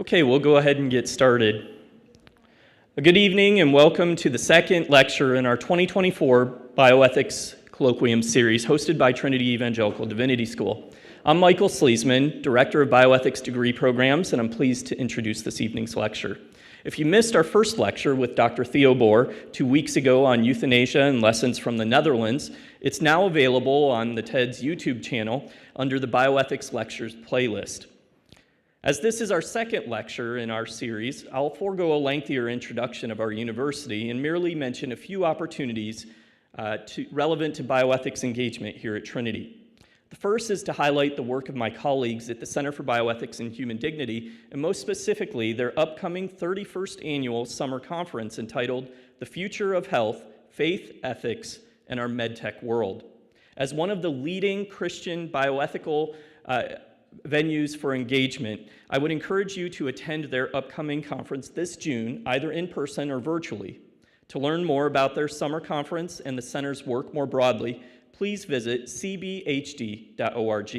Okay, we'll go ahead and get started. Good evening and welcome to the second lecture in our 2024 Bioethics Colloquium series hosted by Trinity Evangelical Divinity School. I'm Michael Sleesman, Director of Bioethics Degree Programs, and I'm pleased to introduce this evening's lecture. If you missed our first lecture with Dr. Theo Boer 2 weeks ago on euthanasia and lessons from the Netherlands, it's now available on the TED's YouTube channel under the Bioethics Lectures playlist. As this is our second lecture in our series, I'll forego a lengthier introduction of our university and merely mention a few opportunities relevant to bioethics engagement here at Trinity. The first is to highlight the work of my colleagues at the Center for Bioethics and Human Dignity, and most specifically, their upcoming 31st annual summer conference entitled The Future of Health, Faith, Ethics, and Our MedTech World. As one of the leading Christian bioethical venues for engagement, I would encourage you to attend their upcoming conference this June, either in person or virtually. To learn more about their summer conference and the center's work more broadly, please visit cbhd.org.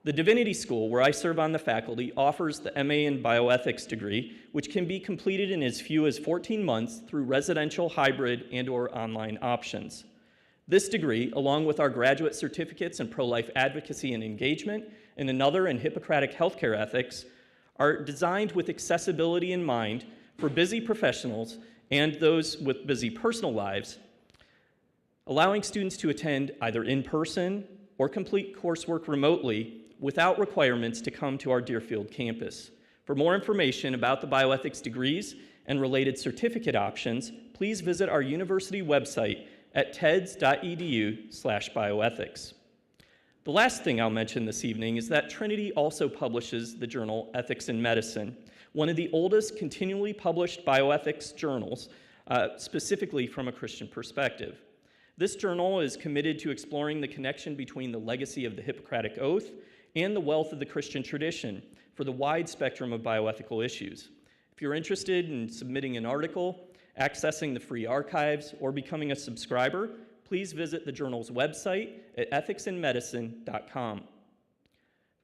The Divinity School, where I serve on the faculty, offers the MA in Bioethics degree, which can be completed in as few as 14 months through residential, hybrid, and/or online options. This degree, along with our graduate certificates in pro-life advocacy and engagement, and another in Hippocratic healthcare ethics, are designed with accessibility in mind for busy professionals and those with busy personal lives, allowing students to attend either in person or complete coursework remotely without requirements to come to our Deerfield campus. For more information about the bioethics degrees and related certificate options, please visit our university website at teds.edu/bioethics. The last thing I'll mention this evening is that Trinity also publishes the journal Ethics in Medicine, one of the oldest continually published bioethics journals, specifically from a Christian perspective. This journal is committed to exploring the connection between the legacy of the Hippocratic Oath and the wealth of the Christian tradition for the wide spectrum of bioethical issues. If you're interested in submitting an article, accessing the free archives, or becoming a subscriber, please visit the journal's website at ethicsinmedicine.com.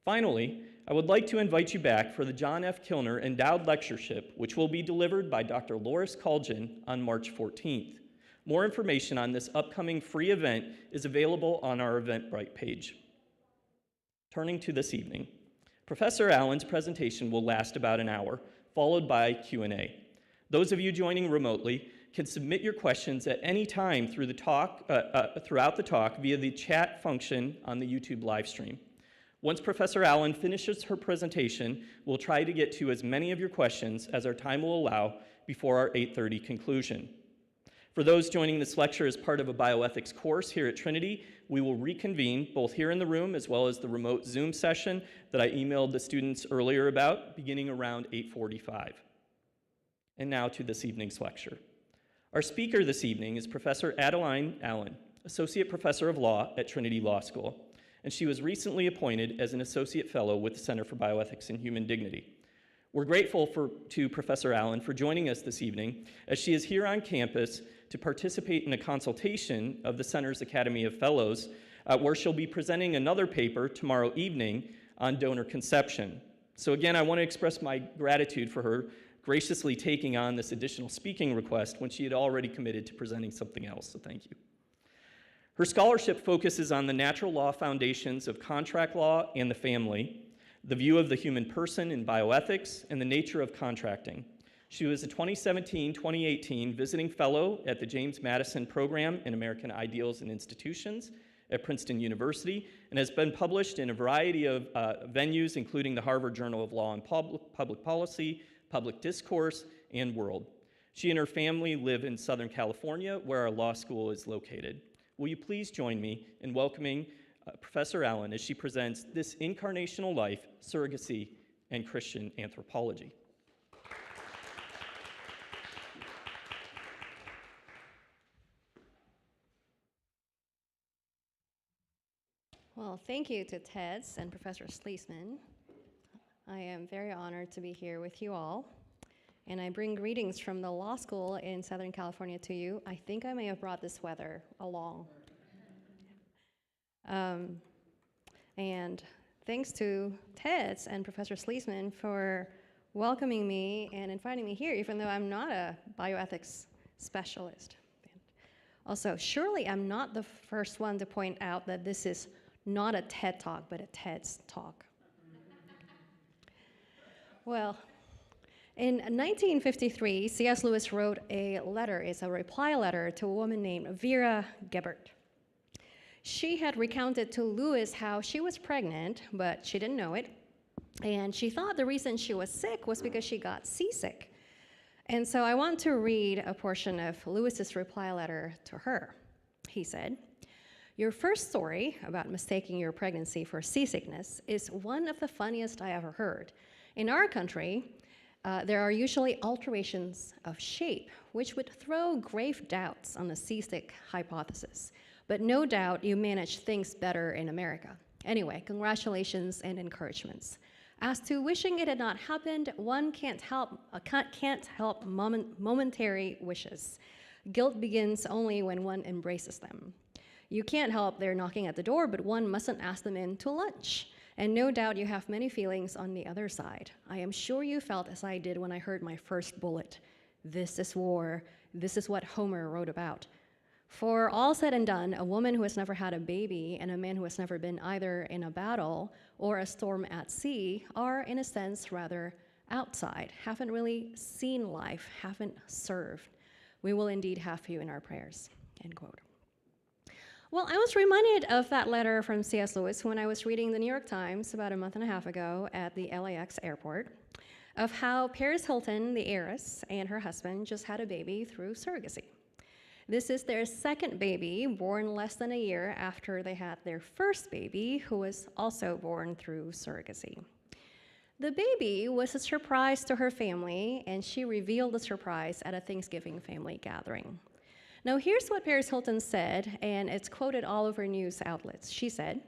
Finally, I would like to invite you back for the John F. Kilner Endowed Lectureship, which will be delivered by Dr. Loris Kuljan on March 14th. More information on this upcoming free event is available on our Eventbrite page. Turning to this evening, Professor Allen's presentation will last about an hour, followed by Q&A. Those of you joining remotely can submit your questions at any time throughout the talk via the chat function on the YouTube live stream. Once Professor Allen finishes her presentation, we'll try to get to as many of your questions as our time will allow before our 8:30 conclusion. For those joining this lecture as part of a bioethics course here at Trinity, we will reconvene both here in the room as well as the remote Zoom session that I emailed the students earlier about, beginning around 8:45. And now to this evening's lecture. Our speaker this evening is Professor Adeline Allen, Associate Professor of Law at Trinity Law School, and she was recently appointed as an Associate Fellow with the Center for Bioethics and Human Dignity. We're grateful to Professor Allen for joining us this evening, as she is here on campus to participate in a consultation of the Center's Academy of Fellows, where she'll be presenting another paper tomorrow evening on donor conception. So again, I want to express my gratitude for her graciously taking on this additional speaking request when she had already committed to presenting something else, so thank you. Her scholarship focuses on the natural law foundations of contract law and the family, the view of the human person in bioethics, and the nature of contracting. She was a 2017-2018 visiting fellow at the James Madison Program in American Ideals and Institutions at Princeton University, and has been published in a variety of venues, including the Harvard Journal of Law and Public Policy, Public Discourse, and World. She and her family live in Southern California, where our law school is located. Will you please join me in welcoming Professor Allen as she presents This Incarnational Life, Surrogacy, and Christian Anthropology. Well, thank you to TEDS and Professor Sleesman. I am very honored to be here with you all, and I bring greetings from the law school in Southern California to you. I think I may have brought this weather along. And thanks to TEDS and Professor Sleesman for welcoming me and inviting me here, even though I'm not a bioethics specialist. Also, surely I'm not the first one to point out that this is not a TED Talk, but a TED's Talk. Well, in 1953, C.S. Lewis wrote a letter, it's a reply letter to a woman named Vera Gebert. She had recounted to Lewis how she was pregnant, but she didn't know it, and she thought the reason she was sick was because she got seasick. And so I want to read a portion of Lewis's reply letter to her. He said, "Your first story about mistaking your pregnancy for seasickness is one of the funniest I ever heard. In our country, there are usually alterations of shape, which would throw grave doubts on the seasick hypothesis. But no doubt you manage things better in America. Anyway, congratulations and encouragements. As to wishing it had not happened, one can't help momentary wishes. Guilt begins only when one embraces them. You can't help their knocking at the door, but one mustn't ask them in to lunch. And no doubt you have many feelings on the other side. I am sure you felt as I did when I heard my first bullet. This is war. This is what Homer wrote about. For all said and done, a woman who has never had a baby and a man who has never been either in a battle or a storm at sea are, in a sense, rather outside, haven't really seen life, haven't served. We will indeed have you in our prayers," end quote. Well, I was reminded of that letter from C.S. Lewis when I was reading the New York Times about a month and a half ago at the LAX airport, of how Paris Hilton, the heiress, and her husband just had a baby through surrogacy. This is their second baby, born less than a year after they had their first baby, who was also born through surrogacy. The baby was a surprise to her family, and she revealed the surprise at a Thanksgiving family gathering. Now, here's what Paris Hilton said, and it's quoted all over news outlets. She said,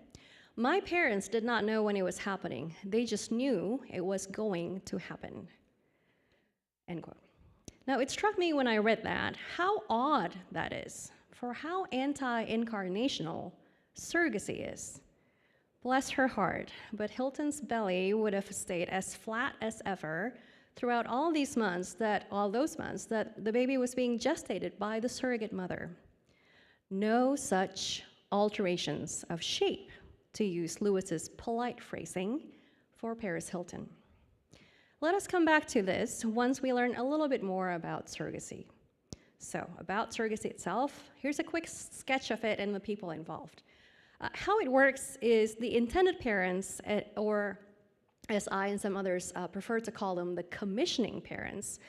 "My parents did not know when it was happening. They just knew it was going to happen," end quote. Now, it struck me when I read that how odd that is for how anti-incarnational surrogacy is. Bless her heart, but Hilton's belly would have stayed as flat as ever throughout all those months that the baby was being gestated by the surrogate mother. No such alterations of shape, to use Lewis's polite phrasing, for Paris Hilton. Let us come back to this once we learn a little bit more about surrogacy. So, about surrogacy itself, here's a quick sketch of it and the people involved. How it works is the intended parents, or as I and some others prefer to call them, the commissioning parents,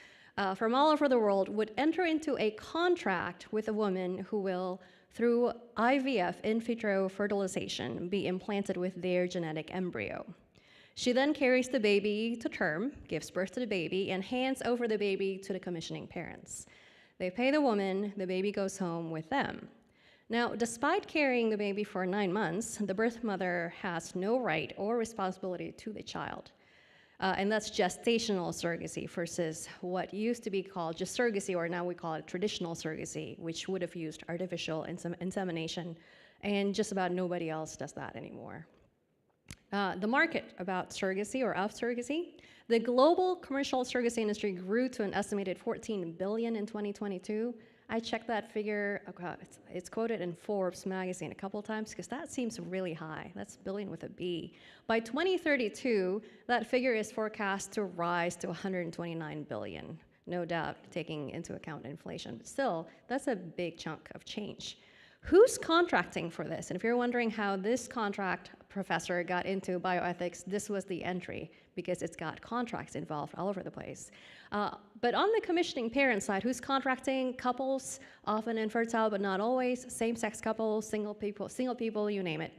from all over the world would enter into a contract with a woman who will, through IVF, in vitro fertilization, be implanted with their genetic embryo. She then carries the baby to term, gives birth to the baby, and hands over the baby to the commissioning parents. They pay the woman, the baby goes home with them. Now, despite carrying the baby for 9 months, the birth mother has no right or responsibility to the child. And that's gestational surrogacy versus what used to be called just surrogacy, or now we call it traditional surrogacy, which would have used artificial insemination, and just about nobody else does that anymore. The market about surrogacy or of surrogacy, the global commercial surrogacy industry grew to an estimated $14 billion in 2022. I checked that figure, it's quoted in Forbes magazine a couple of times because that seems really high. That's billion with a B. By 2032, that figure is forecast to rise to $129 billion, no doubt taking into account inflation. But still, that's a big chunk of change. Who's contracting for this? And if you're wondering how this contract professor got into bioethics, this was the entry, because it's got contracts involved all over the place. But on the commissioning parent side, who's contracting? Couples, often infertile but not always, same-sex couples, single people, you name it.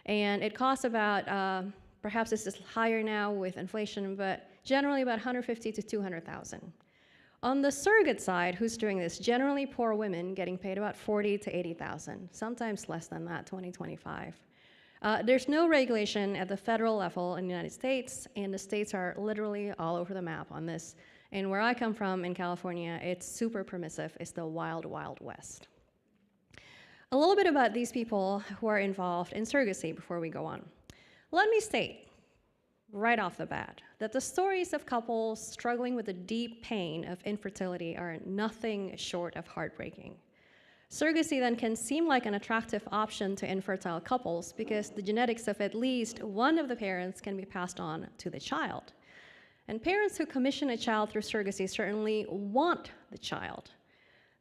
And it costs about, perhaps this is higher now with inflation, but generally about $150,000 to $200,000. On the surrogate side, who's doing this? Generally poor women getting paid about $40,000 to $80,000, sometimes less than that, $20,000 to $25,000. There's no regulation at the federal level in the United States, and the states are literally all over the map on this. And where I come from in California, it's super permissive. It's the wild, wild west. A little bit about these people who are involved in surrogacy before we go on. Let me state, right off the bat that the stories of couples struggling with the deep pain of infertility are nothing short of heartbreaking. Surrogacy then can seem like an attractive option to infertile couples because the genetics of at least one of the parents can be passed on to the child. And parents who commission a child through surrogacy certainly want the child.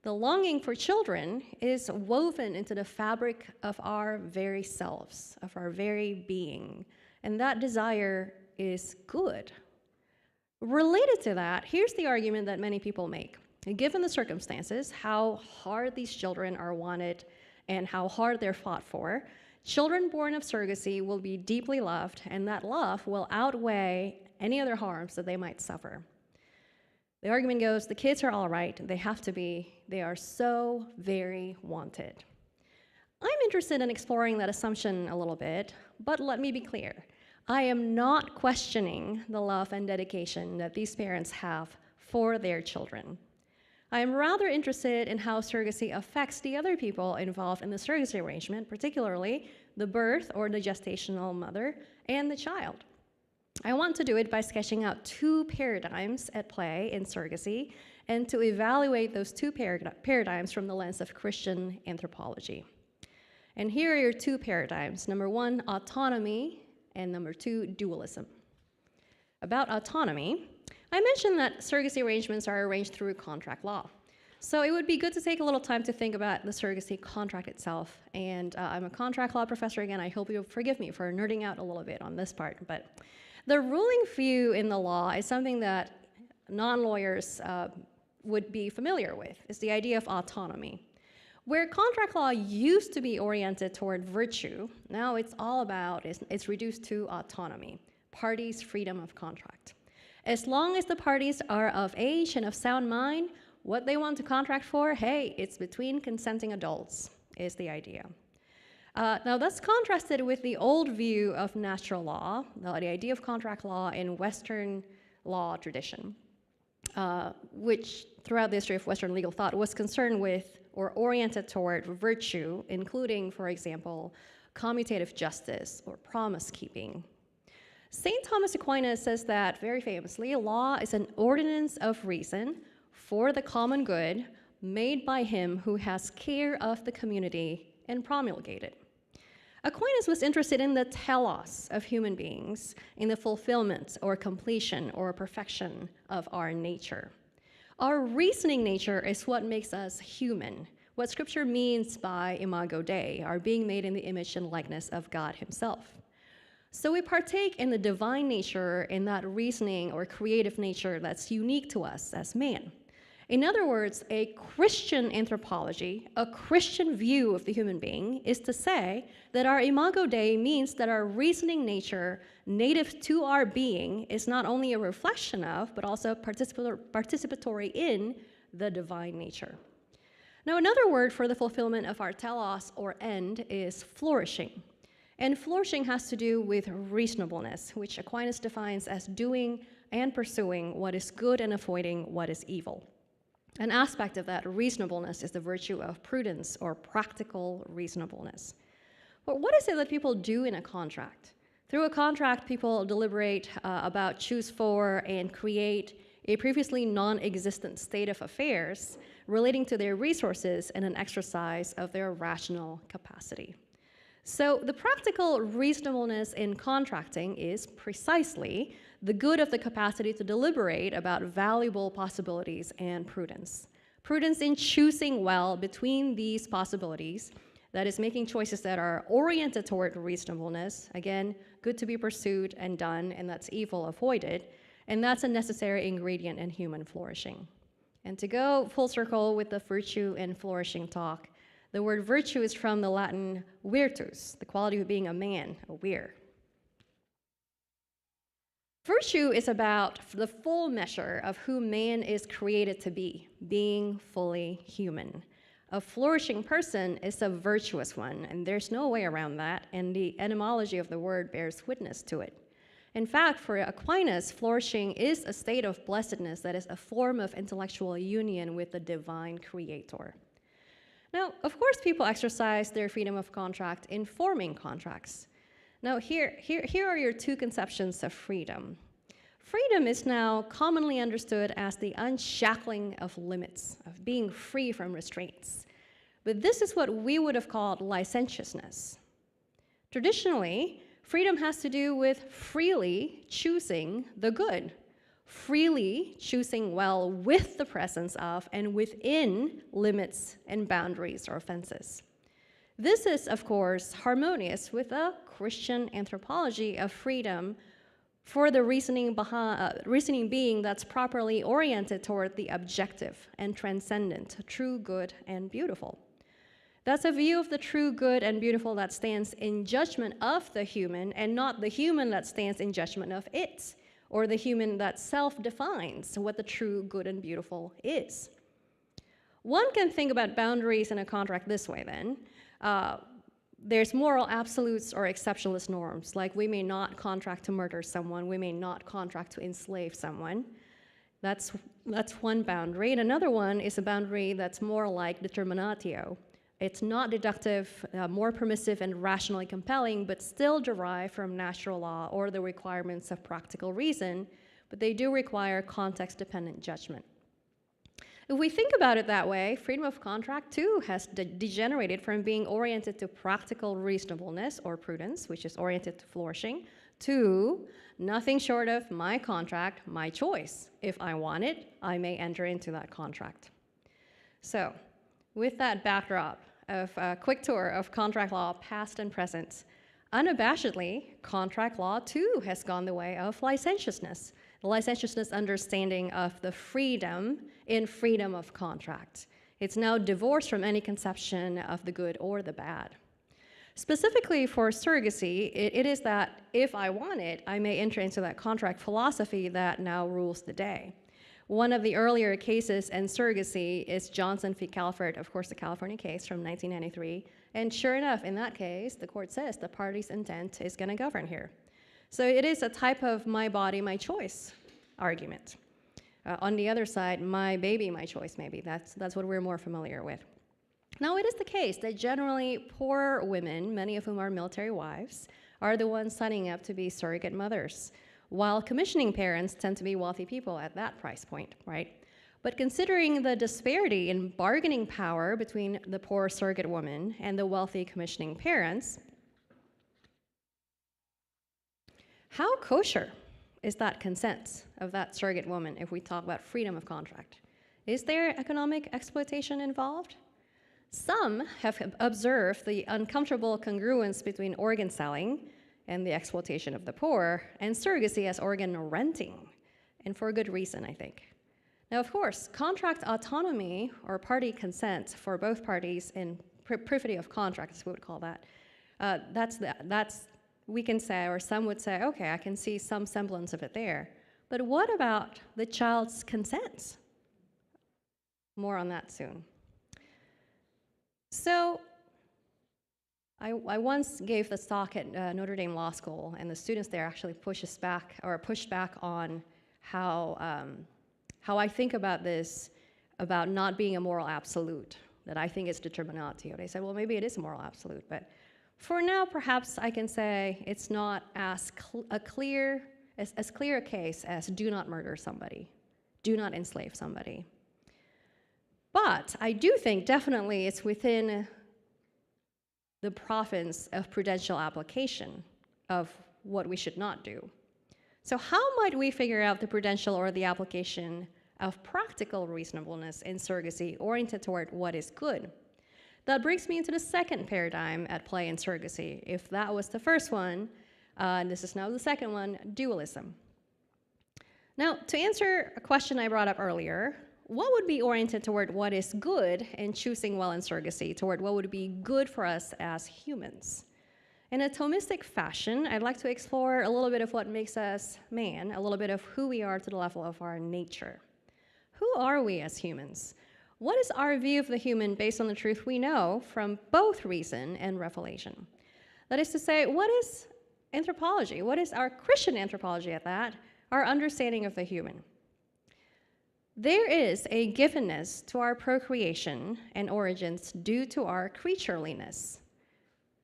The longing for children is woven into the fabric of our very selves, of our very being, and that desire is good. Related to that, here's the argument that many people make. Given the circumstances, how hard these children are wanted and how hard they're fought for, children born of surrogacy will be deeply loved, and that love will outweigh any other harms that they might suffer. The argument goes, the kids are all right, they have to be, they are so very wanted. I'm interested in exploring that assumption a little bit, but let me be clear. I am not questioning the love and dedication that these parents have for their children. I am rather interested in how surrogacy affects the other people involved in the surrogacy arrangement, particularly the birth or the gestational mother and the child. I want to do it by sketching out two paradigms at play in surrogacy and to evaluate those two paradigms from the lens of Christian anthropology. And here are your two paradigms. Number one, autonomy, and number two, dualism. About autonomy, I mentioned that surrogacy arrangements are arranged through contract law. So it would be good to take a little time to think about the surrogacy contract itself. And I'm a contract law professor again. I hope you'll forgive me for nerding out a little bit on this part. But the ruling view in the law is something that non-lawyers would be familiar with. It's the idea of autonomy. Where contract law used to be oriented toward virtue, now it's all about, it's reduced to autonomy, parties' freedom of contract. As long as the parties are of age and of sound mind, what they want to contract for, hey, it's between consenting adults, is the idea. Now that's contrasted with the old view of natural law, the idea of contract law in Western law tradition, which throughout the history of Western legal thought was concerned with or oriented toward virtue, including, for example, commutative justice or promise keeping. St. Thomas Aquinas says that, very famously, law is an ordinance of reason for the common good made by him who has care of the community and promulgated. Aquinas was interested in the telos of human beings, in the fulfillment or completion or perfection of our nature. Our reasoning nature is what makes us human, what Scripture means by imago Dei, our being made in the image and likeness of God himself. So we partake in the divine nature, in that reasoning or creative nature that's unique to us as man. In other words, a Christian anthropology, a Christian view of the human being, is to say that our imago Dei means that our reasoning nature, native to our being, is not only a reflection of, but also participatory in the divine nature. Now, another word for the fulfillment of our telos or end is flourishing. And flourishing has to do with reasonableness, which Aquinas defines as doing and pursuing what is good and avoiding what is evil. An aspect of that reasonableness is the virtue of prudence or practical reasonableness. But what is it that people do in a contract? Through a contract, people deliberate about, choose for, and create a previously non-existent state of affairs relating to their resources and an exercise of their rational capacity. So the practical reasonableness in contracting is precisely the good of the capacity to deliberate about valuable possibilities and prudence. Prudence in choosing well between these possibilities, that is, making choices that are oriented toward reasonableness, again, good to be pursued and done, and that's evil avoided, and that's a necessary ingredient in human flourishing. And to go full circle with the virtue and flourishing talk, the word virtue is from the Latin virtus, the quality of being a man, a vir. Virtue is about the full measure of who man is created to be, being fully human. A flourishing person is a virtuous one, and there's no way around that, and the etymology of the word bears witness to it. In fact, for Aquinas, flourishing is a state of blessedness that is a form of intellectual union with the divine creator. Now, of course, people exercise their freedom of contract in forming contracts. Now, here are your two conceptions of freedom. Freedom is now commonly understood as the unshackling of limits, of being free from restraints. But this is what we would have called licentiousness. Traditionally, freedom has to do with freely choosing the good, freely choosing well with the presence of and within limits and boundaries or fences. This is, of course, harmonious with a Christian anthropology of freedom for the reasoning being that's properly oriented toward the objective and transcendent, true, good, and beautiful. That's a view of the true, good, and beautiful that stands in judgment of the human and not the human that stands in judgment of it, or the human that self-defines what the true, good, and beautiful is. One can think about boundaries in a contract this way then. There's moral absolutes or exceptionalist norms, like we may not contract to murder someone, we may not contract to enslave someone. That's one boundary. And another one is a boundary that's more like determinatio. It's not deductive, more permissive and rationally compelling, but still derived from natural law or the requirements of practical reason, but they do require context-dependent judgment. If we think about it that way, freedom of contract too has degenerated from being oriented to practical reasonableness or prudence, which is oriented to flourishing, to nothing short of my contract, my choice. If I want it, I may enter into that contract. So, with that backdrop of a quick tour of contract law, past and present, unabashedly, contract law too has gone the way of licentiousness. The licentiousness understanding of the freedom in freedom of contract. It's now divorced from any conception of the good or the bad. Specifically for surrogacy, it is that if I want it, I may enter into that contract philosophy that now rules the day. One of the earlier cases in surrogacy is Johnson v. Calvert, of course, the California case from 1993. And sure enough, in that case, the court says the party's intent is going to govern here. So it is a type of my body, my choice argument. On the other side, my baby, my choice, maybe. That's what we're more familiar with. Now, it is the case that generally poor women, many of whom are military wives, are the ones signing up to be surrogate mothers, while commissioning parents tend to be wealthy people at that price point, right? But considering the disparity in bargaining power between the poor surrogate woman and the wealthy commissioning parents, how kosher is that consent of that surrogate woman if we talk about freedom of contract? Is there economic exploitation involved? Some have observed the uncomfortable congruence between organ selling and the exploitation of the poor, and surrogacy as organ renting, and for a good reason, I think. Now, of course, contract autonomy or party consent for both parties in privity of contract, as we would call that, that's we can say, or some would say, okay, I can see some semblance of it there. But what about the child's consent? More on that soon. So, I once gave this talk at Notre Dame Law School, and the students there actually pushed back on how I think about this, about not being a moral absolute, that I think it's determinatio. They said, well, maybe it is a moral absolute, but for now, perhaps I can say it's not as clear a case as do not murder somebody, do not enslave somebody. But I do think definitely it's within the province of prudential application of what we should not do. So how might we figure out the prudential or the application of practical reasonableness in surrogacy oriented toward what is good? That brings me into the second paradigm at play in surrogacy. If that was the first one, and this is now the second one, dualism. Now, to answer a question I brought up earlier, what would be oriented toward what is good in choosing well in surrogacy, toward what would be good for us as humans? In a Thomistic fashion, I'd like to explore a little bit of what makes us man, a little bit of who we are to the level of our nature. Who are we as humans? What is our view of the human based on the truth we know from both reason and revelation? That is to say, what is anthropology? What is our Christian anthropology at that? Our understanding of the human. There is a givenness to our procreation and origins due to our creatureliness.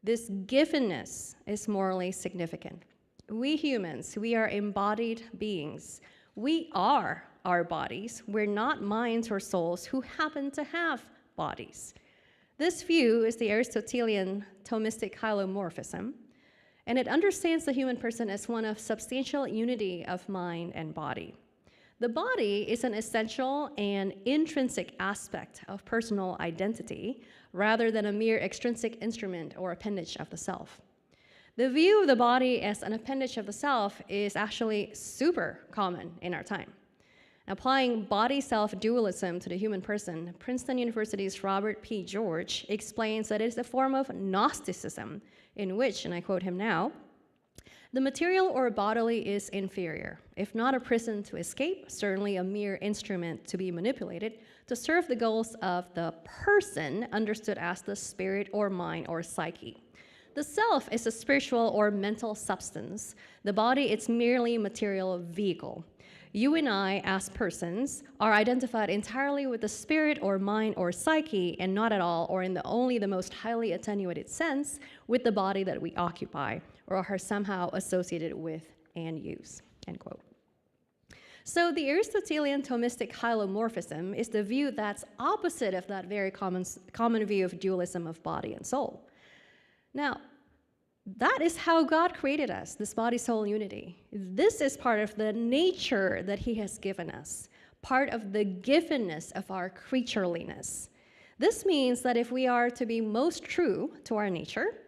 This giftedness is morally significant. We humans, we are embodied beings. We are our bodies. We're not minds or souls who happen to have bodies. This view is the Aristotelian Thomistic hylomorphism, and it understands the human person as one of substantial unity of mind and body. The body is an essential and intrinsic aspect of personal identity rather than a mere extrinsic instrument or appendage of the self. The view of the body as an appendage of the self is actually super common in our time. Applying body-self dualism to the human person, Princeton University's Robert P. George explains that it is a form of Gnosticism in which, and I quote him now, the material or bodily is inferior, if not a prison to escape, certainly a mere instrument to be manipulated to serve the goals of the person understood as the spirit or mind or psyche. The self is a spiritual or mental substance. The body is merely a material vehicle. You and I, as persons, are identified entirely with the spirit or mind or psyche, and not at all, or in only the most highly attenuated sense, with the body that we occupy, or are somehow associated with and use, end quote. So the Aristotelian Thomistic hylomorphism is the view that's opposite of that very common view of dualism of body and soul. Now, that is how God created us, this body-soul unity. This is part of the nature that he has given us, part of the giftedness of our creatureliness. This means that if we are to be most true to our nature,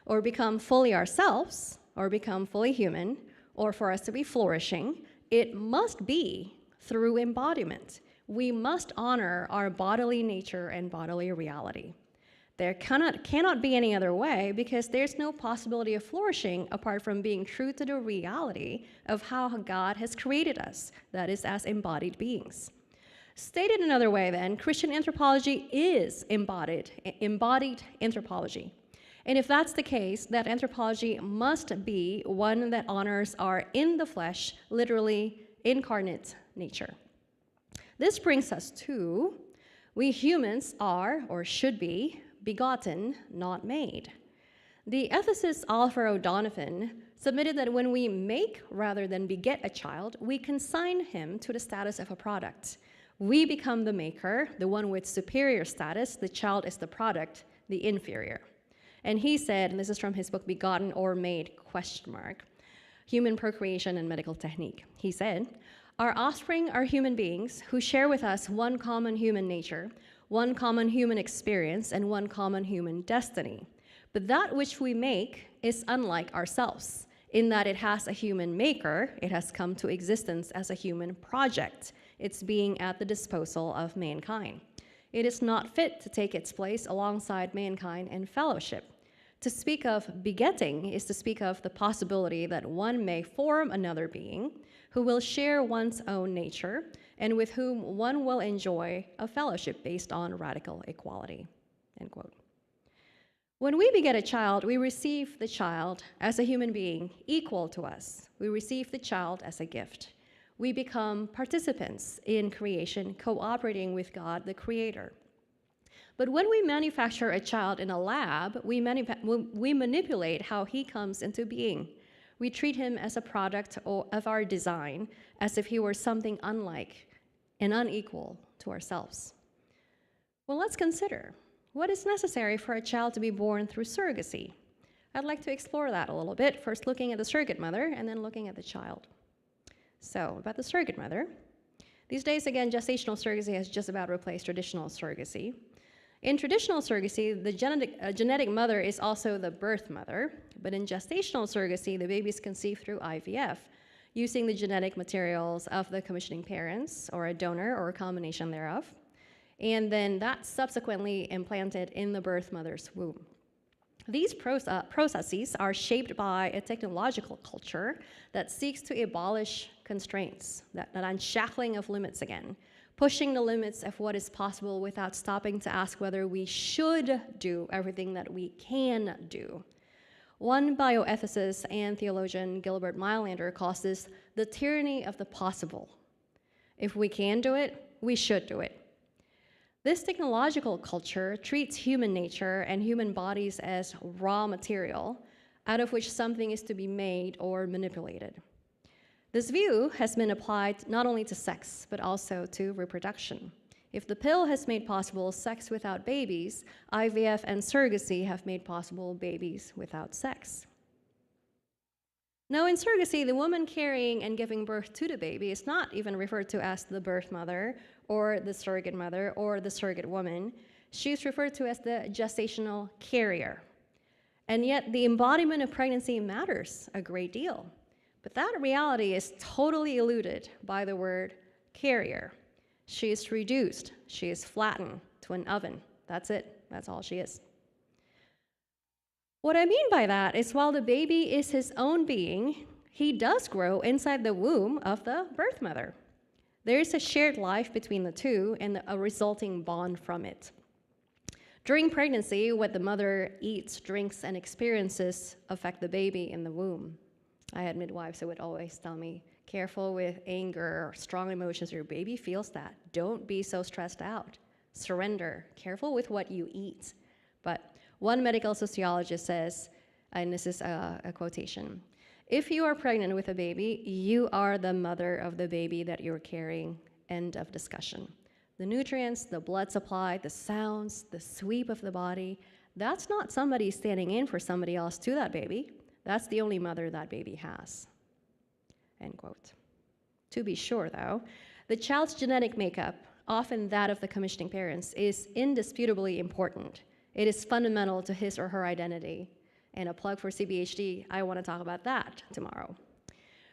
or become fully ourselves, or become fully human, or for us to be flourishing, it must be through embodiment. We must honor our bodily nature and bodily reality. There cannot be any other way, because there's no possibility of flourishing apart from being true to the reality of how God has created us, that is, as embodied beings. Stated another way then, Christian anthropology is embodied anthropology. And if that's the case, that anthropology must be one that honors our in the flesh, literally incarnate nature. This brings us to, we humans are, or should be, begotten, not made. The ethicist Oliver O'Donovan submitted that when we make rather than beget a child, we consign him to the status of a product. We become the maker, the one with superior status. The child is the product, the inferior. And he said, and this is from his book, Begotten or Made, ? Human Procreation and Medical Technique. He said, our offspring are human beings who share with us one common human nature, one common human experience, and one common human destiny. But that which we make is unlike ourselves, in that it has a human maker. It has come to existence as a human project. It's being at the disposal of mankind. It is not fit to take its place alongside mankind in fellowship. To speak of begetting is to speak of the possibility that one may form another being who will share one's own nature and with whom one will enjoy a fellowship based on radical equality, end quote. When we beget a child, we receive the child as a human being equal to us. We receive the child as a gift. We become participants in creation, cooperating with God, the Creator. But when we manufacture a child in a lab, we manipulate how he comes into being. We treat him as a product of our design, as if he were something unlike and unequal to ourselves. Well, let's consider what is necessary for a child to be born through surrogacy. I'd like to explore that a little bit, first looking at the surrogate mother and then looking at the child. So, about the surrogate mother. These days, again, gestational surrogacy has just about replaced traditional surrogacy. In traditional surrogacy, the genetic mother is also the birth mother, but in gestational surrogacy, the baby is conceived through IVF, using the genetic materials of the commissioning parents, or a donor, or a combination thereof, and then that's subsequently implanted in the birth mother's womb. These processes are shaped by a technological culture that seeks to abolish constraints, that unshackling of limits again, pushing the limits of what is possible without stopping to ask whether we should do everything that we can do. One bioethicist and theologian, Gilbert Meilander, calls this the tyranny of the possible. If we can do it, we should do it. This technological culture treats human nature and human bodies as raw material out of which something is to be made or manipulated. This view has been applied not only to sex, but also to reproduction. If the pill has made possible sex without babies, IVF and surrogacy have made possible babies without sex. Now, in surrogacy, the woman carrying and giving birth to the baby is not even referred to as the birth mother or the surrogate mother or the surrogate woman. She's referred to as the gestational carrier. And yet, the embodiment of pregnancy matters a great deal. But that reality is totally eluded by the word carrier. She is reduced, she is flattened to an oven. That's it, that's all she is. What I mean by that is while the baby is his own being, he does grow inside the womb of the birth mother. There is a shared life between the two and a resulting bond from it. During pregnancy, what the mother eats, drinks, and experiences affect the baby in the womb. I had midwives who would always tell me, careful with anger or strong emotions, your baby feels that. Don't be so stressed out. Surrender. Careful with what you eat. But one medical sociologist says, and this is a quotation, if you are pregnant with a baby, you are the mother of the baby that you're carrying. End of discussion. The nutrients, the blood supply, the sounds, the sweep of the body, that's not somebody standing in for somebody else to that baby. That's the only mother that baby has. End quote. To be sure, though, the child's genetic makeup, often that of the commissioning parents, is indisputably important. It is fundamental to his or her identity. And a plug for CBHD, I want to talk about that tomorrow.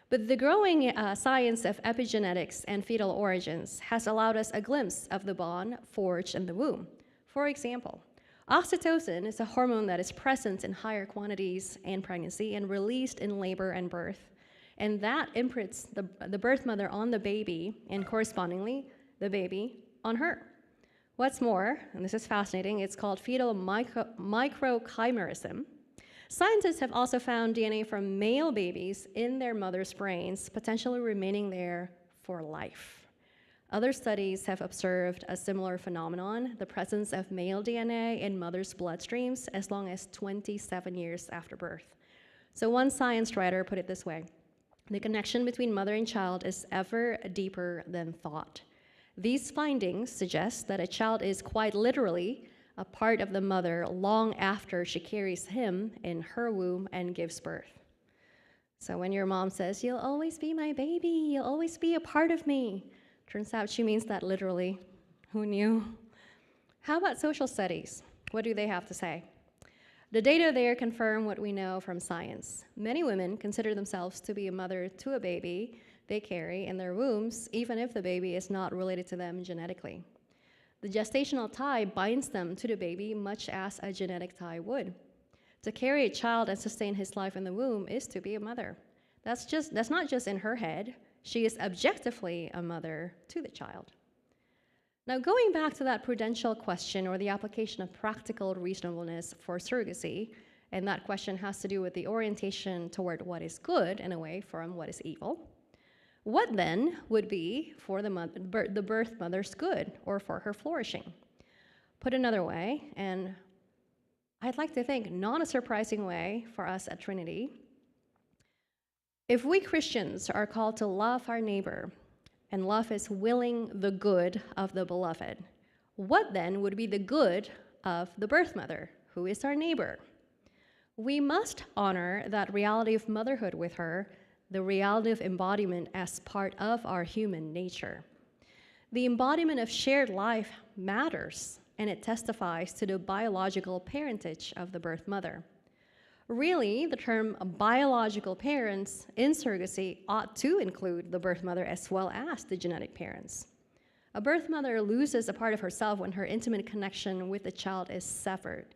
But the growing science of epigenetics and fetal origins has allowed us a glimpse of the bond forged in the womb. For example, oxytocin is a hormone that is present in higher quantities in pregnancy and released in labor and birth. And that imprints the birth mother on the baby and correspondingly the baby on her. What's more, and this is fascinating, it's called fetal microchimerism. Scientists have also found DNA from male babies in their mother's brains, potentially remaining there for life. Other studies have observed a similar phenomenon, the presence of male DNA in mothers' bloodstreams as long as 27 years after birth. So one science writer put it this way: the connection between mother and child is ever deeper than thought. These findings suggest that a child is quite literally a part of the mother long after she carries him in her womb and gives birth. So when your mom says, "You'll always be my baby, you'll always be a part of me," turns out she means that literally. Who knew? How about social studies? What do they have to say? The data there confirm what we know from science. Many women consider themselves to be a mother to a baby they carry in their wombs, even if the baby is not related to them genetically. The gestational tie binds them to the baby much as a genetic tie would. To carry a child and sustain his life in the womb is to be a mother. That's not just in her head. She is objectively a mother to the child. Now, going back to that prudential question or the application of practical reasonableness for surrogacy, and that question has to do with the orientation toward what is good and away from what is evil. What then would be for the birth mother's good or for her flourishing? Put another way, and I'd like to think not a surprising way for us at Trinity, if we Christians are called to love our neighbor, and love is willing the good of the beloved, what then would be the good of the birth mother, who is our neighbor? We must honor that reality of motherhood with her, the reality of embodiment as part of our human nature. The embodiment of shared life matters, and it testifies to the biological parentage of the birth mother. Really, the term biological parents in surrogacy ought to include the birth mother as well as the genetic parents. A birth mother loses a part of herself when her intimate connection with the child is severed.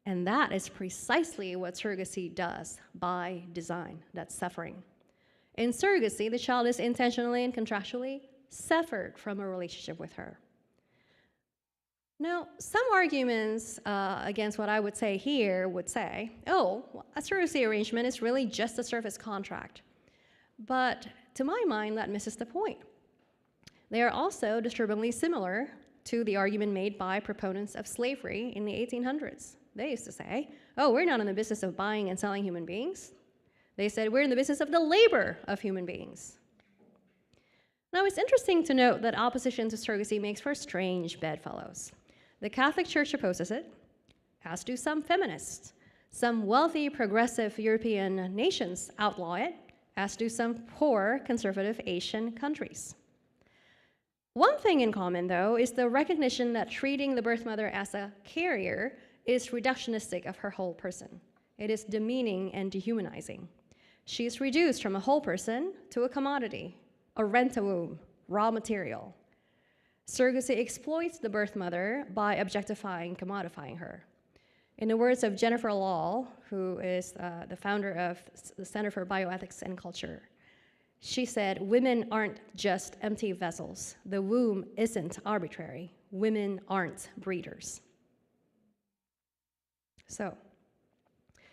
And that is precisely what surrogacy does by design, that's suffering. In surrogacy, the child is intentionally and contractually severed from a relationship with her. Now, some arguments against what I would say here would say, oh, well, a surrogacy arrangement is really just a service contract. But to my mind, that misses the point. They are also disturbingly similar to the argument made by proponents of slavery in the 1800s. They used to say, oh, we're not in the business of buying and selling human beings. They said, we're in the business of the labor of human beings. Now, it's interesting to note that opposition to surrogacy makes for strange bedfellows. The Catholic Church opposes it, as do some feminists. Some wealthy, progressive European nations outlaw it, as do some poor, conservative Asian countries. One thing in common, though, is the recognition that treating the birth mother as a carrier is reductionistic of her whole person. It is demeaning and dehumanizing. She is reduced from a whole person to a commodity, a rent-a-womb, raw material. Surrogacy exploits the birth mother by objectifying, commodifying her. In the words of Jennifer Law, who is the founder of the Center for Bioethics and Culture, she said, women aren't just empty vessels. The womb isn't arbitrary. Women aren't breeders. So,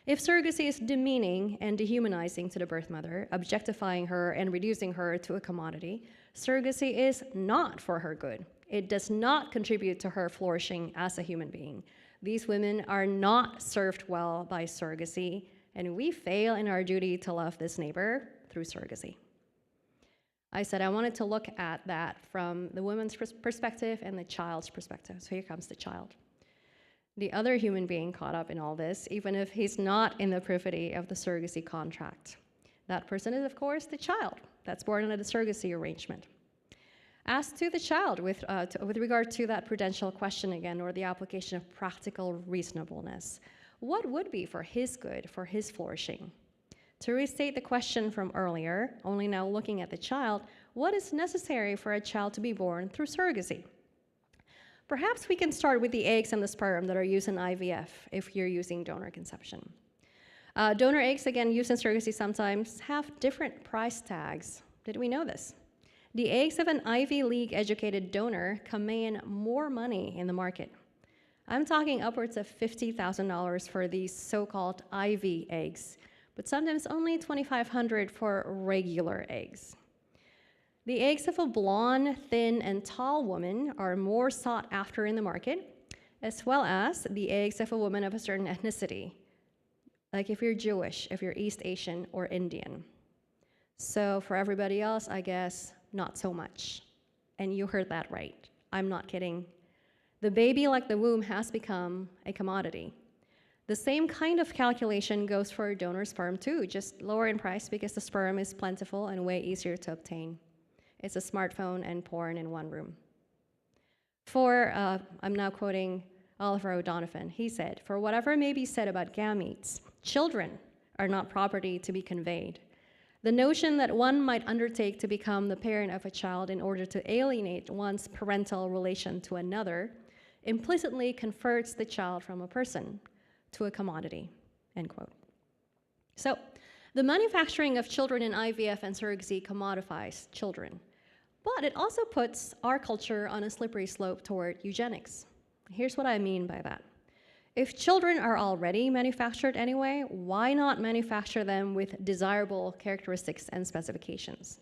if surrogacy is demeaning and dehumanizing to the birth mother, objectifying her and reducing her to a commodity, surrogacy is not for her good. It does not contribute to her flourishing as a human being. These women are not served well by surrogacy, and we fail in our duty to love this neighbor through surrogacy. I said I wanted to look at that from the woman's perspective and the child's perspective. So here comes the child. The other human being caught up in all this, even if he's not in the privity of the surrogacy contract. That person is, of course, the child that's born under the surrogacy arrangement. As to the child, with regard to that prudential question again, or the application of practical reasonableness, what would be for his good, for his flourishing? To restate the question from earlier, only now looking at the child, what is necessary for a child to be born through surrogacy? Perhaps we can start with the eggs and the sperm that are used in IVF if you're using donor conception. Donor eggs, again, used in surrogacy sometimes have different price tags. Did we know this? The eggs of an Ivy League educated donor command more money in the market. I'm talking upwards of $50,000 for these so-called Ivy eggs, but sometimes only $2,500 for regular eggs. The eggs of a blonde, thin, and tall woman are more sought after in the market, as well as the eggs of a woman of a certain ethnicity, like if you're Jewish, if you're East Asian, or Indian. So for everybody else, I guess, not so much. And you heard that right. I'm not kidding. The baby, like the womb, has become a commodity. The same kind of calculation goes for donor sperm too, just lower in price because the sperm is plentiful and way easier to obtain. It's a smartphone and porn in one room. I'm now quoting Oliver O'Donovan. He said, for whatever may be said about gametes, children are not property to be conveyed. The notion that one might undertake to become the parent of a child in order to alienate one's parental relation to another implicitly converts the child from a person to a commodity, end quote. So, the manufacturing of children in IVF and surrogacy commodifies children, but it also puts our culture on a slippery slope toward eugenics. Here's what I mean by that. If children are already manufactured anyway, why not manufacture them with desirable characteristics and specifications?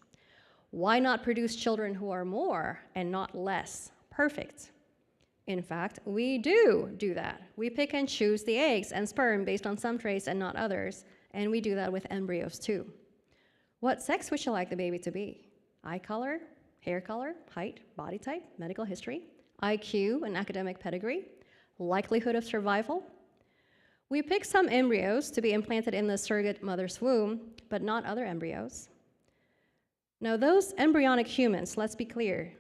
Why not produce children who are more and not less perfect? In fact, we do that. We pick and choose the eggs and sperm based on some traits and not others, and we do that with embryos too. What sex would you like the baby to be? Eye color, hair color, height, body type, medical history, IQ and academic pedigree, likelihood of survival? We pick some embryos to be implanted in the surrogate mother's womb, but not other embryos. Now, those embryonic humans, let's be clear,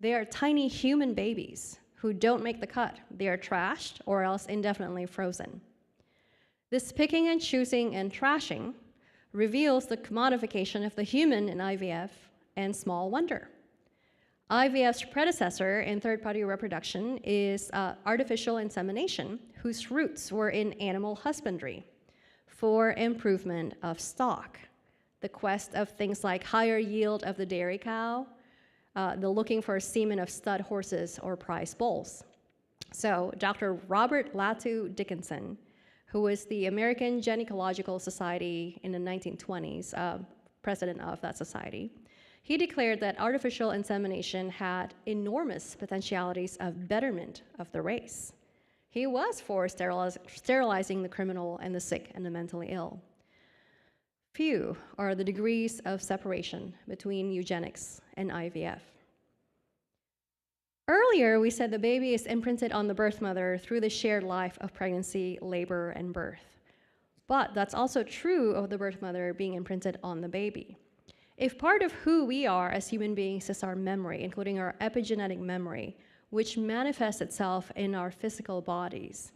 they are tiny human babies who don't make the cut. They are trashed or else indefinitely frozen. This picking and choosing and trashing reveals the commodification of the human in IVF, and small wonder. IVF's predecessor in third-party reproduction is artificial insemination, whose roots were in animal husbandry for improvement of stock. The quest of things like higher yield of the dairy cow, the looking for semen of stud horses or prize bulls. So Dr. Robert Latu Dickinson, who was the American Gynecological Society in the 1920s, president of that society, He declared that artificial insemination had enormous potentialities of betterment of the race. He was for sterilizing the criminal and the sick and the mentally ill. Few are the degrees of separation between eugenics and IVF. Earlier, we said the baby is imprinted on the birth mother through the shared life of pregnancy, labor, and birth. But that's also true of the birth mother being imprinted on the baby. If part of who we are as human beings is our memory, including our epigenetic memory, which manifests itself in our physical bodies,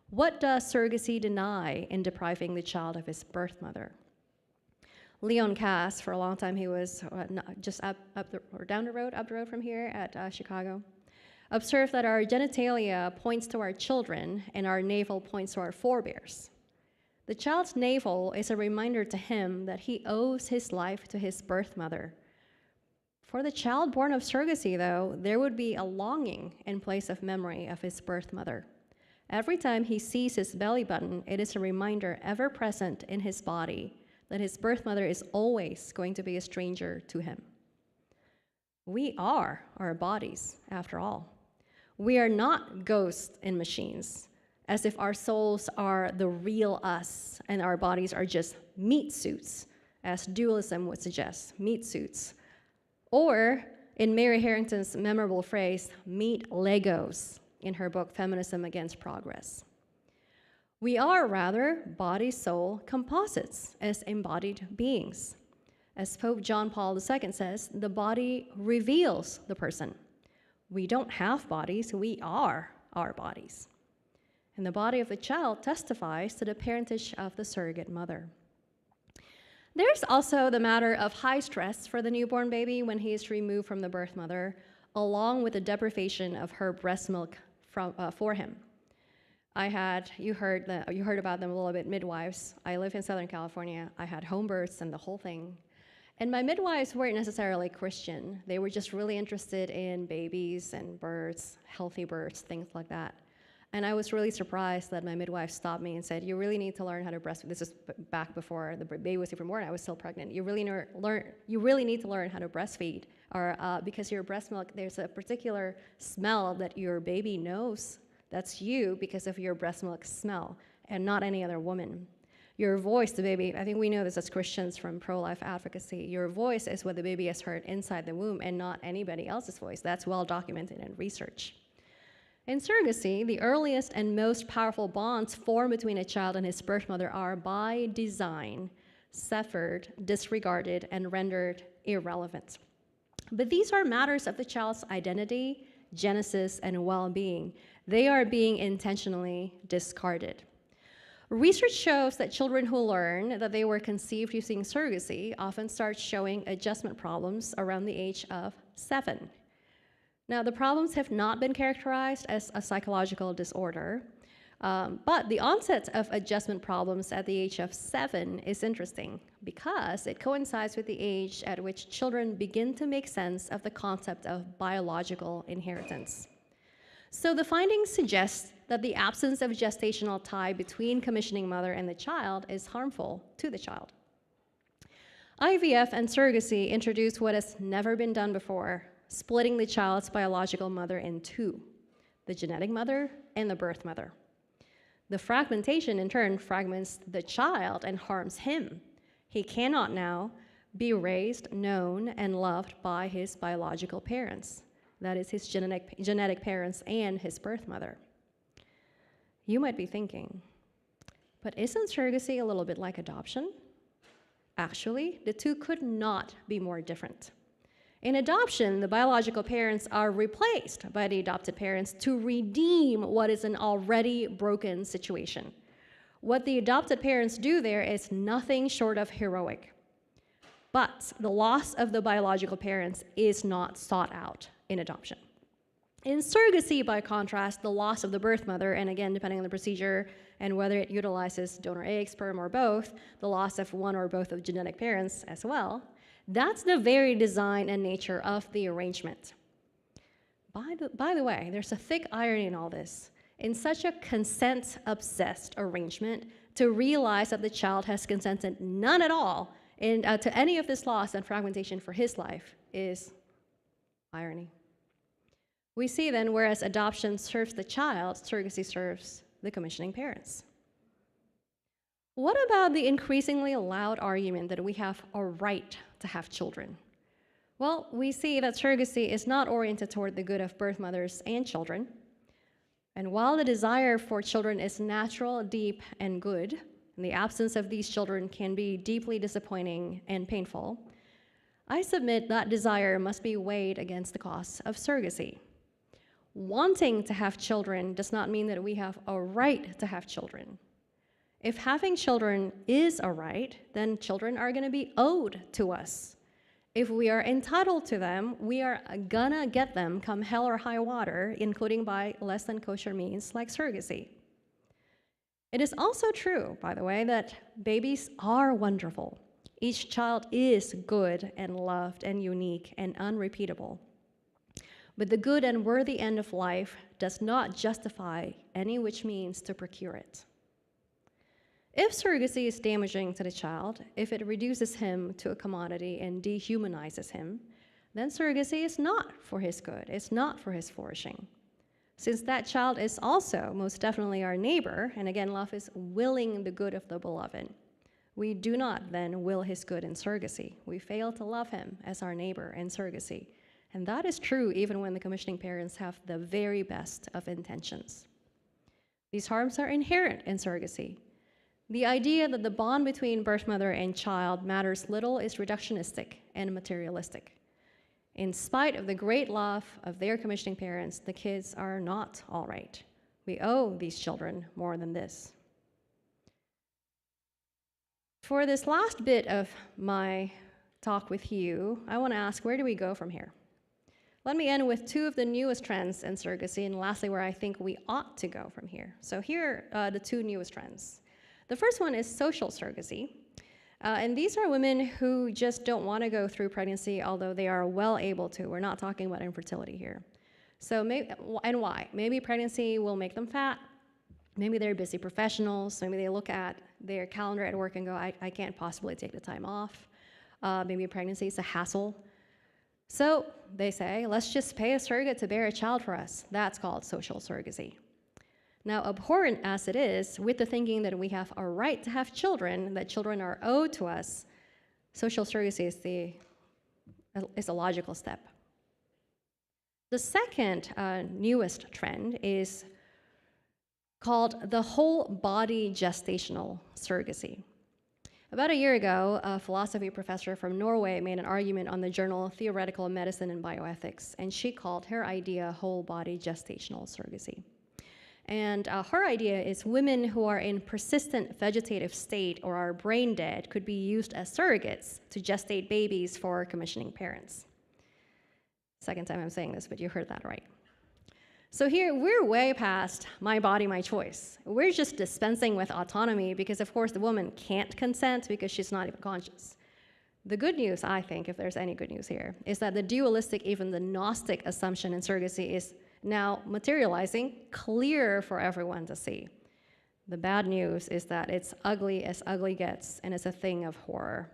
what does surrogacy deny in depriving the child of his birth mother? Leon Cass, for a long time, he was just up the road from here at Chicago, observed that our genitalia points to our children and our navel points to our forebears. The child's navel is a reminder to him that he owes his life to his birth mother. For the child born of surrogacy, though, there would be a longing in place of memory of his birth mother. Every time he sees his belly button, it is a reminder ever present in his body that his birth mother is always going to be a stranger to him. We are our bodies, after all. We are not ghosts in machines, as if our souls are the real us and our bodies are just meat suits, as dualism would suggest, meat suits. Or, in Mary Harrington's memorable phrase, meat Legos, in her book Feminism Against Progress. We are, rather, body-soul composites as embodied beings. As Pope John Paul II says, the body reveals the person. We don't have bodies, we are our bodies. And the body of the child testifies to the parentage of the surrogate mother. There's also the matter of high stress for the newborn baby when he is removed from the birth mother, along with the deprivation of her breast milk for him. You heard about them a little bit, midwives. I live in Southern California. I had home births and the whole thing. And my midwives weren't necessarily Christian. They were just really interested in babies and births, healthy births, things like that. And I was really surprised that my midwife stopped me and said, you really need to learn how to breastfeed. This is back before the baby was even born. I was still pregnant. You really need to learn how to breastfeed, or because your breast milk, there's a particular smell that your baby knows. That's you because of your breast milk smell, and not any other woman. Your voice, the baby, I think we know this as Christians from pro-life advocacy, your voice is what the baby has heard inside the womb and not anybody else's voice. That's well documented in research. In surrogacy, the earliest and most powerful bonds formed between a child and his birth mother are by design severed, disregarded, and rendered irrelevant. But these are matters of the child's identity, genesis, and well-being. They are being intentionally discarded. Research shows that children who learn that they were conceived using surrogacy often start showing adjustment problems around the age of 7. Now, the problems have not been characterized as a psychological disorder, but the onset of adjustment problems at the age of 7 is interesting because it coincides with the age at which children begin to make sense of the concept of biological inheritance. So the findings suggest that the absence of gestational tie between commissioning mother and the child is harmful to the child. IVF and surrogacy introduce what has never been done before, splitting the child's biological mother in two, the genetic mother and the birth mother. The fragmentation, in turn, fragments the child and harms him. He cannot now be raised, known, and loved by his biological parents. That is, his genetic parents and his birth mother. You might be thinking, but isn't surrogacy a little bit like adoption? Actually, the two could not be more different. In adoption, the biological parents are replaced by the adopted parents to redeem what is an already broken situation. What the adopted parents do there is nothing short of heroic. But the loss of the biological parents is not sought out in adoption. In surrogacy, by contrast, the loss of the birth mother, and again, depending on the procedure and whether it utilizes donor egg, sperm, or both, the loss of one or both of genetic parents as well, that's the very design and nature of the arrangement. By the way, there's a thick irony in all this. In such a consent-obsessed arrangement, to realize that the child has consented none at all to any of this loss and fragmentation for his life is irony. We see then, whereas adoption serves the child, surrogacy serves the commissioning parents. What about the increasingly loud argument that we have a right to have children? Well, we see that surrogacy is not oriented toward the good of birth mothers and children. And while the desire for children is natural, deep, and good, and the absence of these children can be deeply disappointing and painful, I submit that desire must be weighed against the costs of surrogacy. Wanting to have children does not mean that we have a right to have children. If having children is a right, then children are going to be owed to us. If we are entitled to them, we are gonna get them come hell or high water, including by less than kosher means like surrogacy. It is also true, by the way, that babies are wonderful. Each child is good and loved and unique and unrepeatable. But the good and worthy end of life does not justify any which means to procure it. If surrogacy is damaging to the child, if it reduces him to a commodity and dehumanizes him, then surrogacy is not for his good, it's not for his flourishing. Since that child is also most definitely our neighbor, and again, love is willing the good of the beloved, we do not then will his good in surrogacy. We fail to love him as our neighbor in surrogacy. And that is true even when the commissioning parents have the very best of intentions. These harms are inherent in surrogacy. The idea that the bond between birth mother and child matters little is reductionistic and materialistic. In spite of the great love of their commissioning parents, the kids are not all right. We owe these children more than this. For this last bit of my talk with you, I want to ask, where do we go from here? Let me end with two of the newest trends in surrogacy, and lastly, where I think we ought to go from here. So here are the two newest trends. The first one is social surrogacy. And these are women who just don't want to go through pregnancy, although they are well able to. We're not talking about infertility here. So, and why? Maybe pregnancy will make them fat. Maybe they're busy professionals. Maybe they look at their calendar at work and go, I can't possibly take the time off. Maybe pregnancy is a hassle. So they say, let's just pay a surrogate to bear a child for us. That's called social surrogacy. Now, abhorrent as it is, with the thinking that we have a right to have children, that children are owed to us, social surrogacy is a logical step. The second newest trend is called the whole body gestational surrogacy. About a year ago, a philosophy professor from Norway made an argument on the journal Theoretical Medicine and Bioethics, and she called her idea whole body gestational surrogacy. And her idea is women who are in persistent vegetative state or are brain dead could be used as surrogates to gestate babies for commissioning parents. Second time I'm saying this, but you heard that right. So here, we're way past my body, my choice. We're just dispensing with autonomy because, of course, the woman can't consent because she's not even conscious. The good news, I think, if there's any good news here, is that the dualistic, even the Gnostic assumption in surrogacy is now materializing, clear for everyone to see. The bad news is that it's ugly as ugly gets, and it's a thing of horror.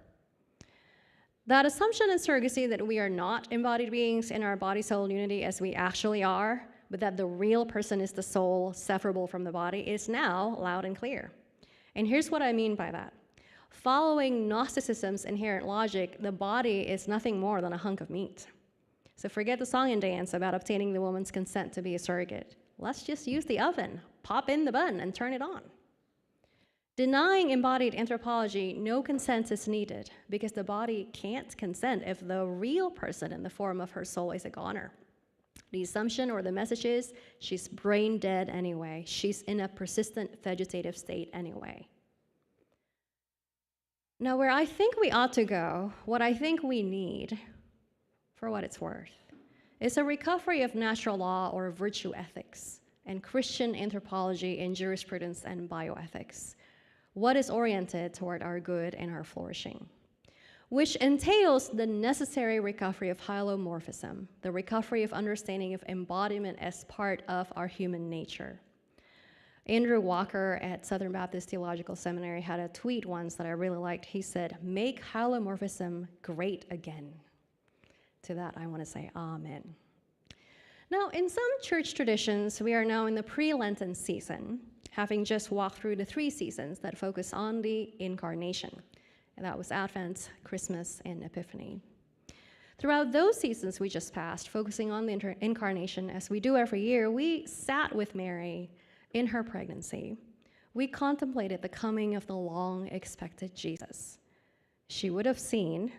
That assumption in surrogacy that we are not embodied beings in our body-soul unity as we actually are, but that the real person is the soul separable from the body, is now loud and clear. And here's what I mean by that. Following Gnosticism's inherent logic, the body is nothing more than a hunk of meat. So forget the song and dance about obtaining the woman's consent to be a surrogate. Let's just use the oven, pop in the bun, and turn it on. Denying embodied anthropology, no consent is needed because the body can't consent if the real person in the form of her soul is a goner. The assumption or the message is she's brain dead anyway. She's in a persistent vegetative state anyway. Now, where I think we ought to go, what I think we need, for what it's worth, is a recovery of natural law or virtue ethics and Christian anthropology and jurisprudence and bioethics. What is oriented toward our good and our flourishing, which entails the necessary recovery of hylomorphism, the recovery of understanding of embodiment as part of our human nature. Andrew Walker at Southern Baptist Theological Seminary had a tweet once that I really liked. He said, "Make hylomorphism great again." To that, I want to say amen. Now, in some church traditions, we are now in the pre-Lenten season, having just walked through the 3 seasons that focus on the Incarnation. And that was Advent, Christmas, and Epiphany. Throughout those seasons we just passed, focusing on the Incarnation, as we do every year, we sat with Mary in her pregnancy. We contemplated the coming of the long-expected Jesus. She would have seen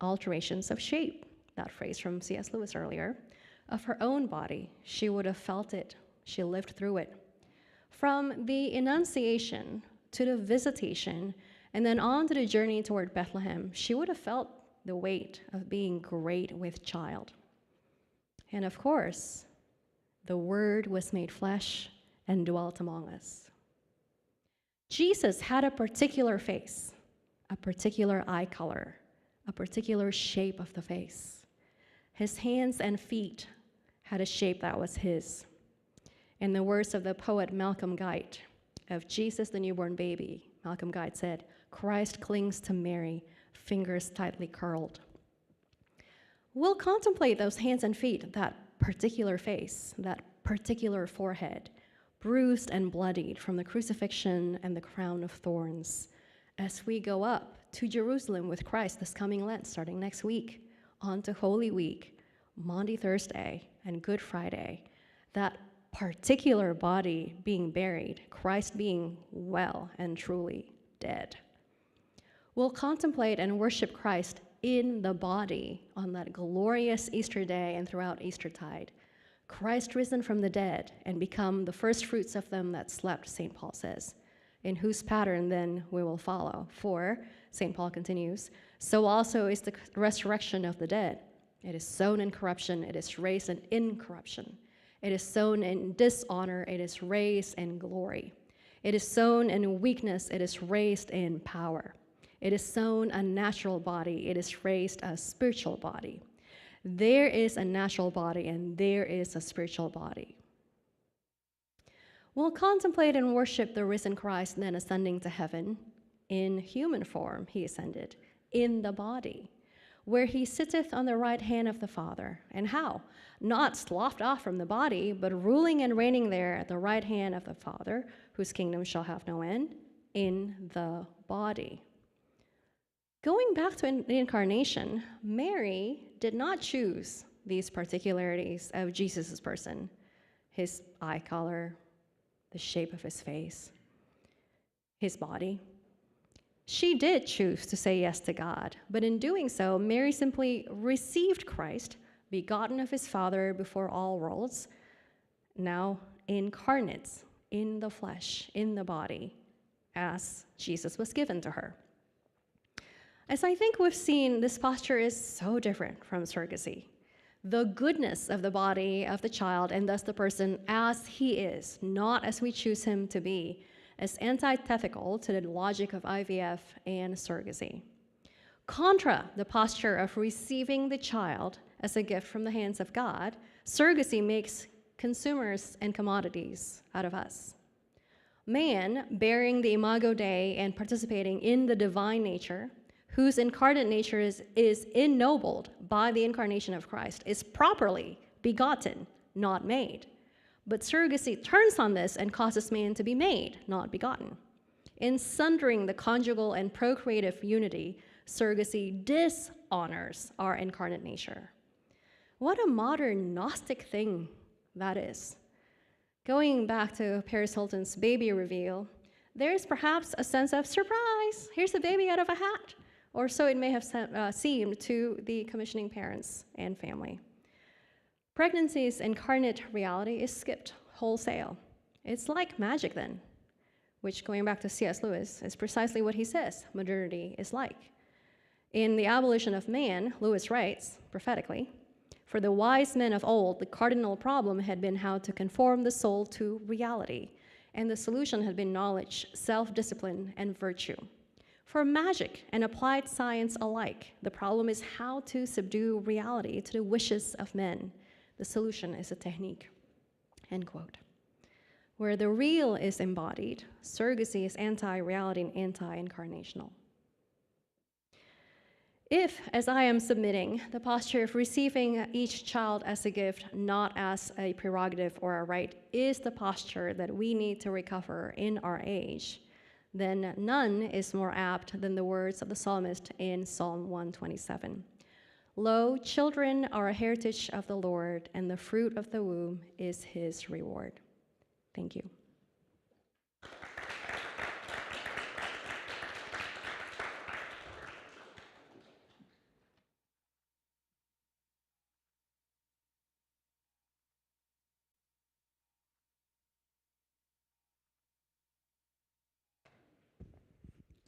alterations of shape, that phrase from C.S. Lewis earlier, of her own body. She would have felt it. She lived through it. From the Annunciation to the Visitation, and then on to the journey toward Bethlehem, she would have felt the weight of being great with child. And of course, the Word was made flesh and dwelt among us. Jesus had a particular face, a particular eye color, a particular shape of the face. His hands and feet had a shape that was his. In the words of the poet Malcolm Guite, of Jesus the newborn baby, Malcolm Guite said, "Christ clings to Mary, fingers tightly curled." We'll contemplate those hands and feet, that particular face, that particular forehead, bruised and bloodied from the crucifixion and the crown of thorns, as we go up to Jerusalem with Christ this coming Lent, starting next week, on to Holy Week, Maundy Thursday, and Good Friday. That particular body being buried, Christ being well and truly dead. We'll contemplate and worship Christ in the body on that glorious Easter day and throughout Eastertide. Christ risen from the dead and become the first fruits of them that slept, St. Paul says, in whose pattern then we will follow. For, St. Paul continues, so also is the resurrection of the dead. It is sown in corruption, it is raised in incorruption. It is sown in dishonor, it is raised in glory. It is sown in weakness, it is raised in power. It is sown a natural body, it is raised a spiritual body. There is a natural body and there is a spiritual body. We'll contemplate and worship the risen Christ then ascending to heaven. In human form he ascended, in the body, where he sitteth on the right hand of the Father. And how? Not sloughed off from the body, but ruling and reigning there at the right hand of the Father, whose kingdom shall have no end, in the body. Going back to the Incarnation, Mary did not choose these particularities of Jesus' person, his eye color, the shape of his face, his body. She did choose to say yes to God, but in doing so, Mary simply received Christ, begotten of his Father before all worlds, now incarnate in the flesh, in the body, as Jesus was given to her. As I think we've seen, this posture is so different from surrogacy. The goodness of the body of the child, and thus the person as he is, not as we choose him to be, is antithetical to the logic of IVF and surrogacy. Contra the posture of receiving the child as a gift from the hands of God, surrogacy makes consumers and commodities out of us. Man, bearing the imago Dei and participating in the divine nature, whose incarnate nature is ennobled by the incarnation of Christ, is properly begotten, not made. But surrogacy turns on this and causes man to be made, not begotten. In sundering the conjugal and procreative unity, surrogacy dishonors our incarnate nature. What a modern Gnostic thing that is. Going back to Paris Hilton's baby reveal, there's perhaps a sense of surprise, here's a baby out of a hat. Or so it may have seemed to the commissioning parents and family. Pregnancy's incarnate reality is skipped wholesale. It's like magic then, which, going back to C.S. Lewis, is precisely what he says modernity is like. In The Abolition of Man, Lewis writes, prophetically, for the wise men of old, the cardinal problem had been how to conform the soul to reality, and the solution had been knowledge, self-discipline, and virtue. For magic and applied science alike, the problem is how to subdue reality to the wishes of men. The solution is a technique, end quote. Where the real is embodied, surrogacy is anti-reality and anti-incarnational. If, as I am submitting, the posture of receiving each child as a gift, not as a prerogative or a right, is the posture that we need to recover in our age, then none is more apt than the words of the psalmist in Psalm 127. Lo, children are a heritage of the Lord, and the fruit of the womb is his reward. Thank you.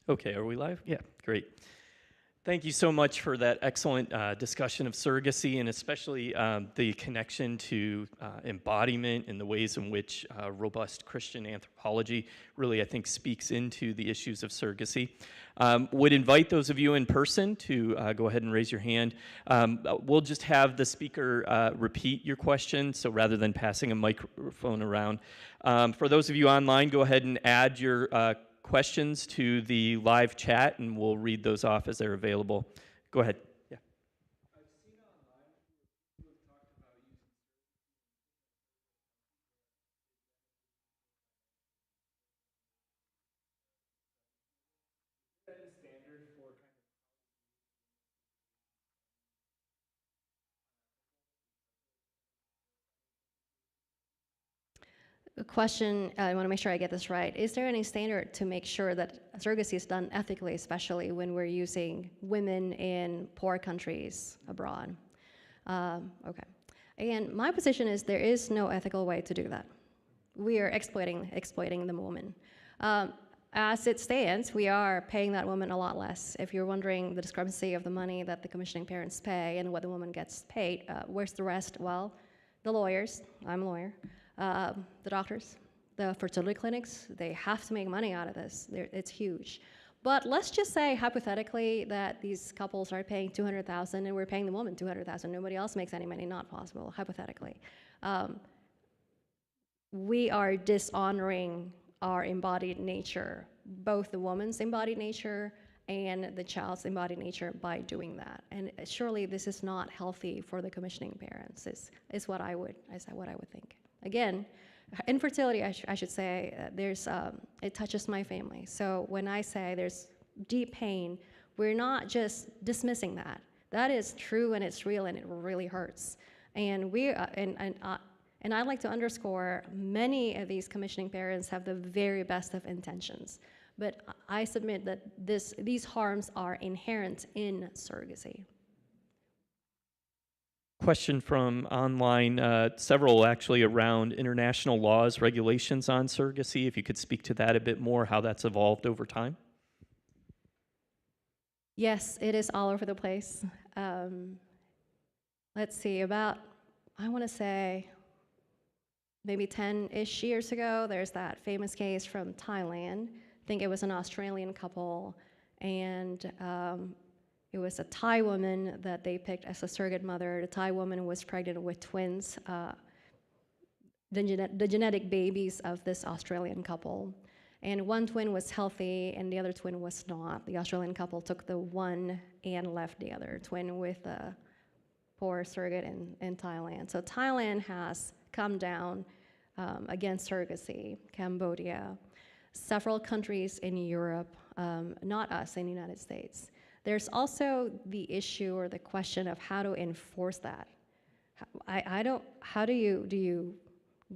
Okay, are we live? Yeah, great. Thank you so much for that excellent discussion of surrogacy, and especially the connection to embodiment and the ways in which robust Christian anthropology really, I think, speaks into the issues of surrogacy. Would invite those of you in person to go ahead and raise your hand. We'll just have the speaker repeat your question, so rather than passing a microphone around. For those of you online, go ahead and add your questions to the live chat, and we'll read those off as they're available. Go ahead. Yeah. I've seen online people have talked about using any standard for kind of A question, I want to make sure I get this right. Is there any standard to make sure that surrogacy is done ethically, especially when we're using women in poor countries abroad? Okay. Again, my position is there is no ethical way to do that. We are exploiting the woman. As it stands, we are paying that woman a lot less. If you're wondering the discrepancy of the money that the commissioning parents pay and what the woman gets paid, where's the rest? Well, the lawyers, I'm a lawyer, the doctors, the fertility clinics, they have to make money out of this. It's huge. But let's just say hypothetically that these couples are paying $200,000 and we're paying the woman $200,000. Nobody else makes any money. Not possible, hypothetically. We are dishonoring our embodied nature, both the woman's embodied nature and the child's embodied nature by doing that. And surely this is not healthy for the commissioning parents, is what I would think. Again, infertility, I should say, it touches my family. So when I say there's deep pain, we're not just dismissing that. That is true and it's real and it really hurts. And I'd like to underscore, many of these commissioning parents have the very best of intentions. But I submit that these harms are inherent in surrogacy. Question from online, several actually around international laws, regulations on surrogacy. If you could speak to that a bit more, how that's evolved over time. Yes, it is all over the place. Let's see, I want to say, maybe 10-ish years ago, there's that famous case from Thailand. I think it was an Australian couple, and it was a Thai woman that they picked as a surrogate mother. The Thai woman was pregnant with twins, the genetic babies of this Australian couple. And one twin was healthy and the other twin was not. The Australian couple took the one and left the other twin with a poor surrogate in Thailand. So Thailand has come down against surrogacy, Cambodia, several countries in Europe, not us in the United States. There's also the issue or the question of how to enforce that. How do you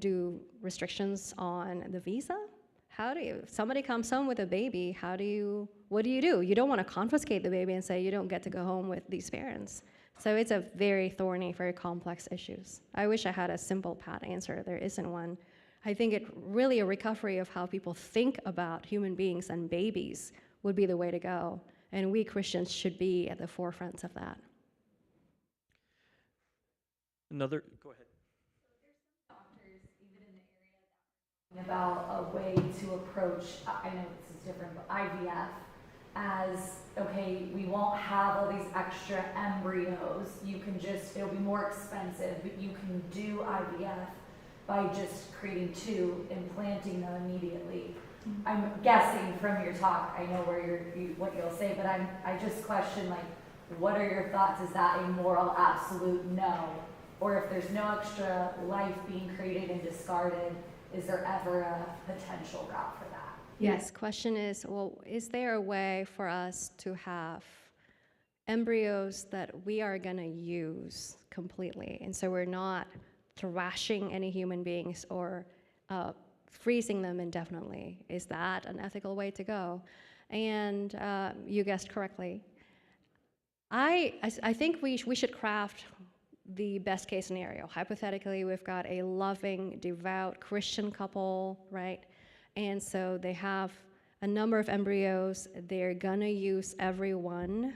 do restrictions on the visa? If somebody comes home with a baby, what do? You don't want to confiscate the baby and say you don't get to go home with these parents. So it's a very thorny, very complex issues. I wish I had a simple, pat answer. There isn't one. I think it really a recovery of how people think about human beings and babies would be the way to go. And we Christians should be at the forefront of that. Go ahead. So there's some doctors, even in the area, that are talking about a way to approach, I know this is different, but IVF as, okay, we won't have all these extra embryos. It'll be more expensive, but you can do IVF by just creating two, implanting them immediately. I'm guessing from your talk, I know what you'll say, but I just question, like, What are your thoughts? Is that a moral absolute no? Or if there's no extra life being created and discarded, is there ever a potential route for that? Yes, question is, well, is there a way for us to have embryos that we are going to use completely? And so we're not thrashing any human beings or freezing them indefinitely. Is that an ethical way to go? And you guessed correctly. I think we should craft the best case scenario. Hypothetically, we've got a loving, devout Christian couple, right? And so they have a number of embryos. They're gonna use every one.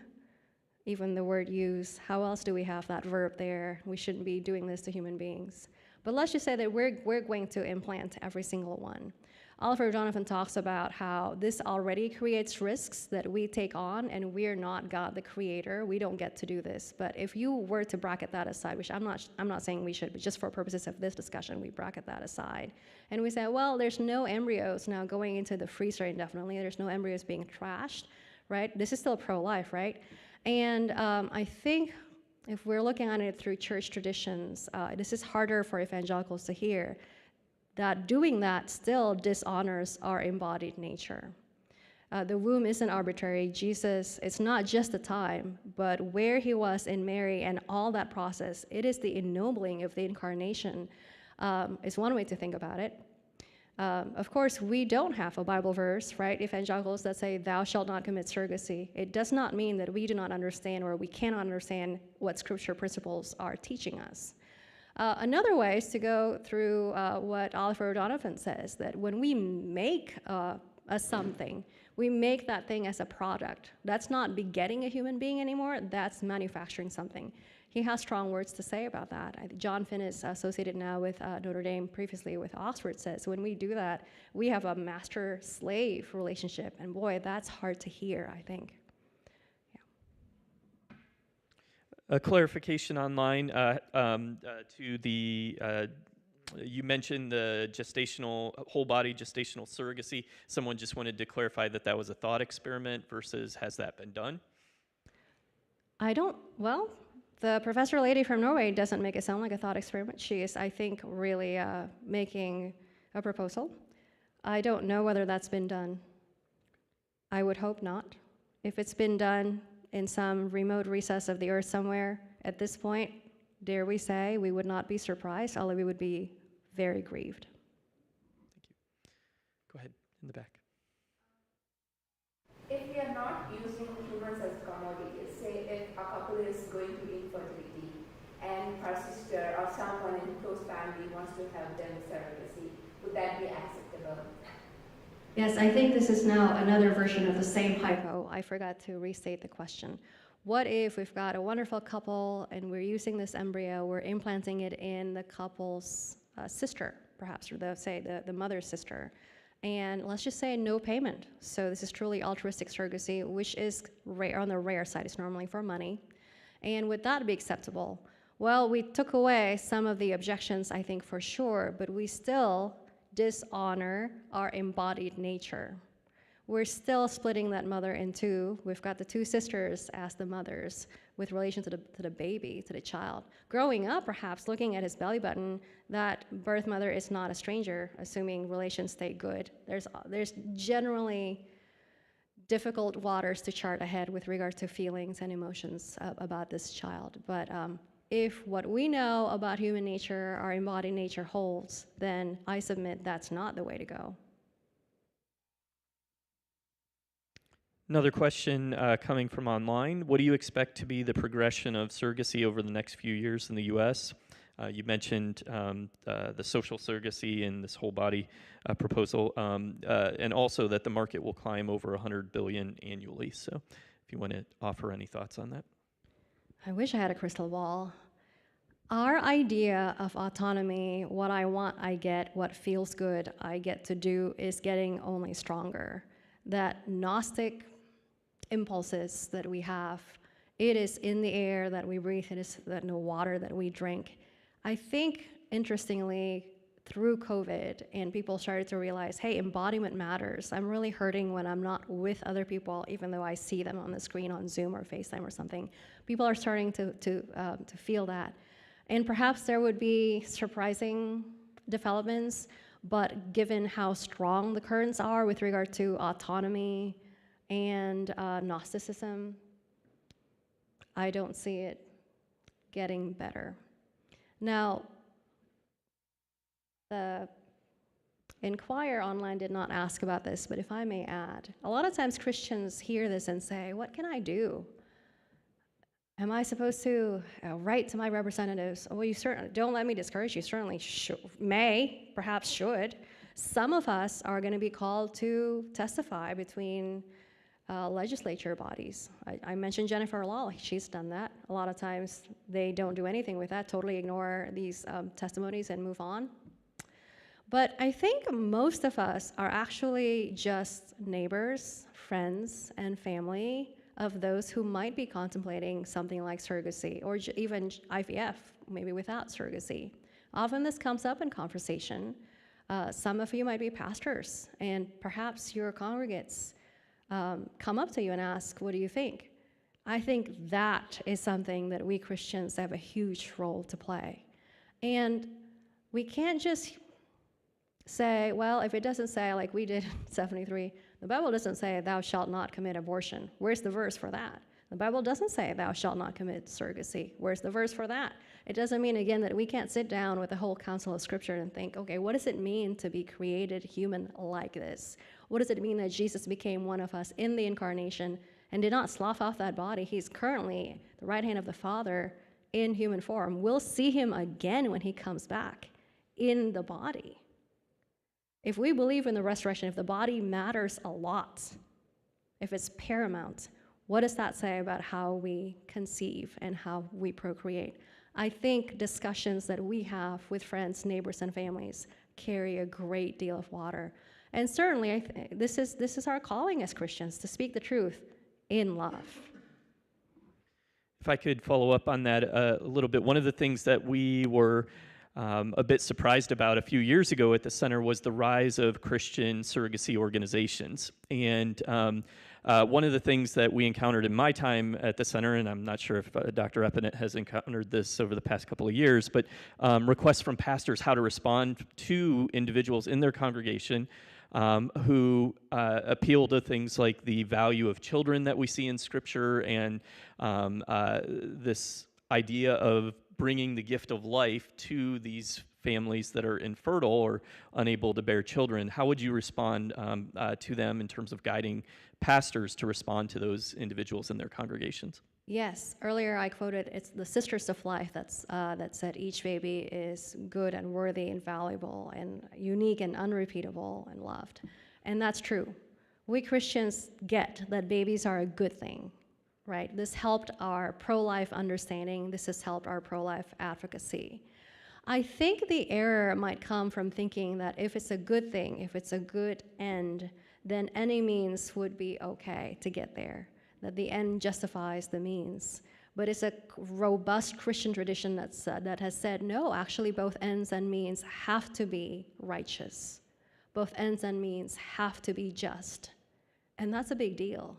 Even the word use, how else do we have that verb there? We shouldn't be doing this to human beings. But let's just say that we're going to implant every single one. Oliver Donovan talks about how this already creates risks that we take on, and we're not God the creator. We don't get to do this. But if you were to bracket that aside, which I'm not saying we should, but just for purposes of this discussion, we bracket that aside. And we say, well, there's no embryos now going into the freezer indefinitely. There's no embryos being trashed, right? This is still pro-life, right? And I think if we're looking at it through church traditions, this is harder for evangelicals to hear, that doing that still dishonors our embodied nature. The womb isn't arbitrary. Jesus, it's not just the time, but where he was in Mary and all that process, it is the ennobling of the incarnation, is one way to think about it. Of course, we don't have a Bible verse, right, evangelicals, that say, thou shalt not commit surrogacy. It does not mean that we do not understand or we cannot understand what scripture principles are teaching us. Another way is to go through what Oliver Donovan says, that when we make a something, we make that thing as a product. That's not begetting a human being anymore, that's manufacturing something. He has strong words to say about that. John Finn is associated now with Notre Dame, previously with Oxford, says when we do that, we have a master-slave relationship, and boy, that's hard to hear, I think. A clarification online to the, you mentioned the whole body gestational surrogacy. Someone just wanted to clarify that that was a thought experiment versus has that been done? Well, the professor lady from Norway doesn't make it sound like a thought experiment. She is, I think, really making a proposal. I don't know whether that's been done. I would hope not. If it's been done in some remote recess of the earth somewhere, at this point, dare we say, we would not be surprised, although we would be very grieved. Thank you. Go ahead, in the back. If we are not using humans as commodities, say if a couple is going through infertility and her sister or someone in close family wants to help them with surrogacy, would that be acceptable? Yes, I think this is now another version of the same hypo. I forgot to restate the question. What if we've got a wonderful couple and we're using this embryo, we're implanting it in the couple's sister, perhaps, or the mother's sister, and let's just say no payment. So this is truly altruistic surrogacy, which is rare, on the rare side. It's normally for money. And would that be acceptable? Well, we took away some of the objections, I think, for sure, but we still dishonor our embodied nature. We're still splitting that mother in two. We've got the two sisters as the mothers with relation to the baby, to the child. Growing up, perhaps, looking at his belly button, that birth mother is not a stranger, assuming relations stay good. There's generally difficult waters to chart ahead with regard to feelings and emotions about this child. But if what we know about human nature, our embodied nature holds, then I submit that's not the way to go. Another question coming from online. What do you expect to be the progression of surrogacy over the next few years in the U.S.? You mentioned the social surrogacy and this whole body proposal, and also that the market will climb over $100 billion annually. So if you want to offer any thoughts on that. I wish I had a crystal ball. Our idea of autonomy, what I want, I get, what feels good, I get to do, is getting only stronger. That Gnostic impulses that we have, it is in the air that we breathe, it is in the water that we drink. I think, interestingly, through COVID and people started to realize, hey, embodiment matters. I'm really hurting when I'm not with other people, even though I see them on the screen on Zoom or FaceTime or something. People are starting to feel that. And perhaps there would be surprising developments, but given how strong the currents are with regard to autonomy and Gnosticism, I don't see it getting better. Now, the Inquirer online did not ask about this, but if I may add, a lot of times Christians hear this and say, what can I do? Am I supposed to write to my representatives? Oh, well, you certainly, don't let me discourage you, certainly may, perhaps should. Some of us are going to be called to testify between legislature bodies. I mentioned Jennifer Law, she's done that. A lot of times they don't do anything with that, totally ignore these testimonies and move on. But I think most of us are actually just neighbors, friends, and family of those who might be contemplating something like surrogacy or even IVF, maybe without surrogacy. Often this comes up in conversation. Some of you might be pastors, and perhaps your congregates come up to you and ask, what do you think? I think that is something that we Christians have a huge role to play. And we can't just say, well, if it doesn't say, like we did in 73, the Bible doesn't say, thou shalt not commit abortion. Where's the verse for that? The Bible doesn't say, thou shalt not commit surrogacy. Where's the verse for that? It doesn't mean, again, that we can't sit down with the whole counsel of Scripture and think, okay, what does it mean to be created human like this? What does it mean that Jesus became one of us in the incarnation and did not slough off that body? He's currently the right hand of the Father in human form. We'll see him again when he comes back in the body. If we believe in the resurrection, if the body matters a lot, if it's paramount, what does that say about how we conceive and how we procreate? I think discussions that we have with friends, neighbors, and families carry a great deal of water. And certainly, this is our calling as Christians, to speak the truth in love. If I could follow up on that a little bit, one of the things that we were a bit surprised about a few years ago at the center was the rise of Christian surrogacy organizations. And one of the things that we encountered in my time at the center, and I'm not sure if Dr. Epinett has encountered this over the past couple of years, but requests from pastors how to respond to individuals in their congregation who appeal to things like the value of children that we see in Scripture and this idea of bringing the gift of life to these families that are infertile or unable to bear children. How would you respond to them in terms of guiding pastors to respond to those individuals in their congregations? Yes, earlier I quoted, it's the Sisters of Life that said each baby is good and worthy and valuable and unique and unrepeatable and loved. And that's true. We Christians get that babies are a good thing, right? This helped our pro-life understanding. This has helped our pro-life advocacy. I think the error might come from thinking that if it's a good thing, if it's a good end, then any means would be okay to get there, that the end justifies the means. But it's a robust Christian tradition that has said, no, actually both ends and means have to be righteous. Both ends and means have to be just. And that's a big deal.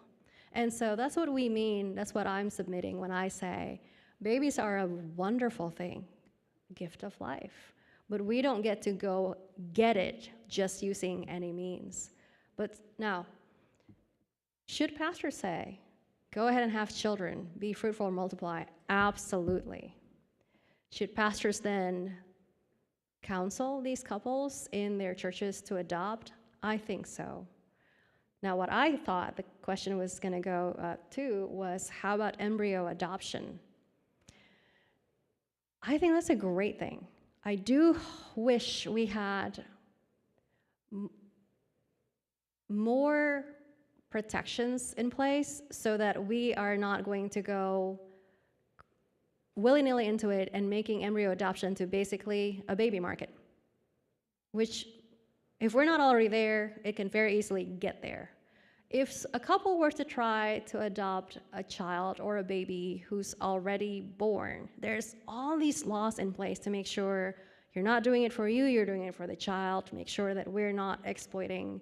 And so that's what we mean, that's what I'm submitting when I say, babies are a wonderful thing, gift of life. But we don't get to go get it just using any means. But now, should pastors say, go ahead and have children, be fruitful and multiply? Absolutely. Should pastors then counsel these couples in their churches to adopt? I think so. Now, what I thought the question was going to go to was, how about embryo adoption? I think that's a great thing. I do wish we had more protections in place so that we are not going to go willy-nilly into it and making embryo adoption to basically a baby market, which, if we're not already there, it can very easily get there. If a couple were to try to adopt a child or a baby who's already born, there's all these laws in place to make sure You're not doing it for you, you're doing it for the child to make sure that we're not exploiting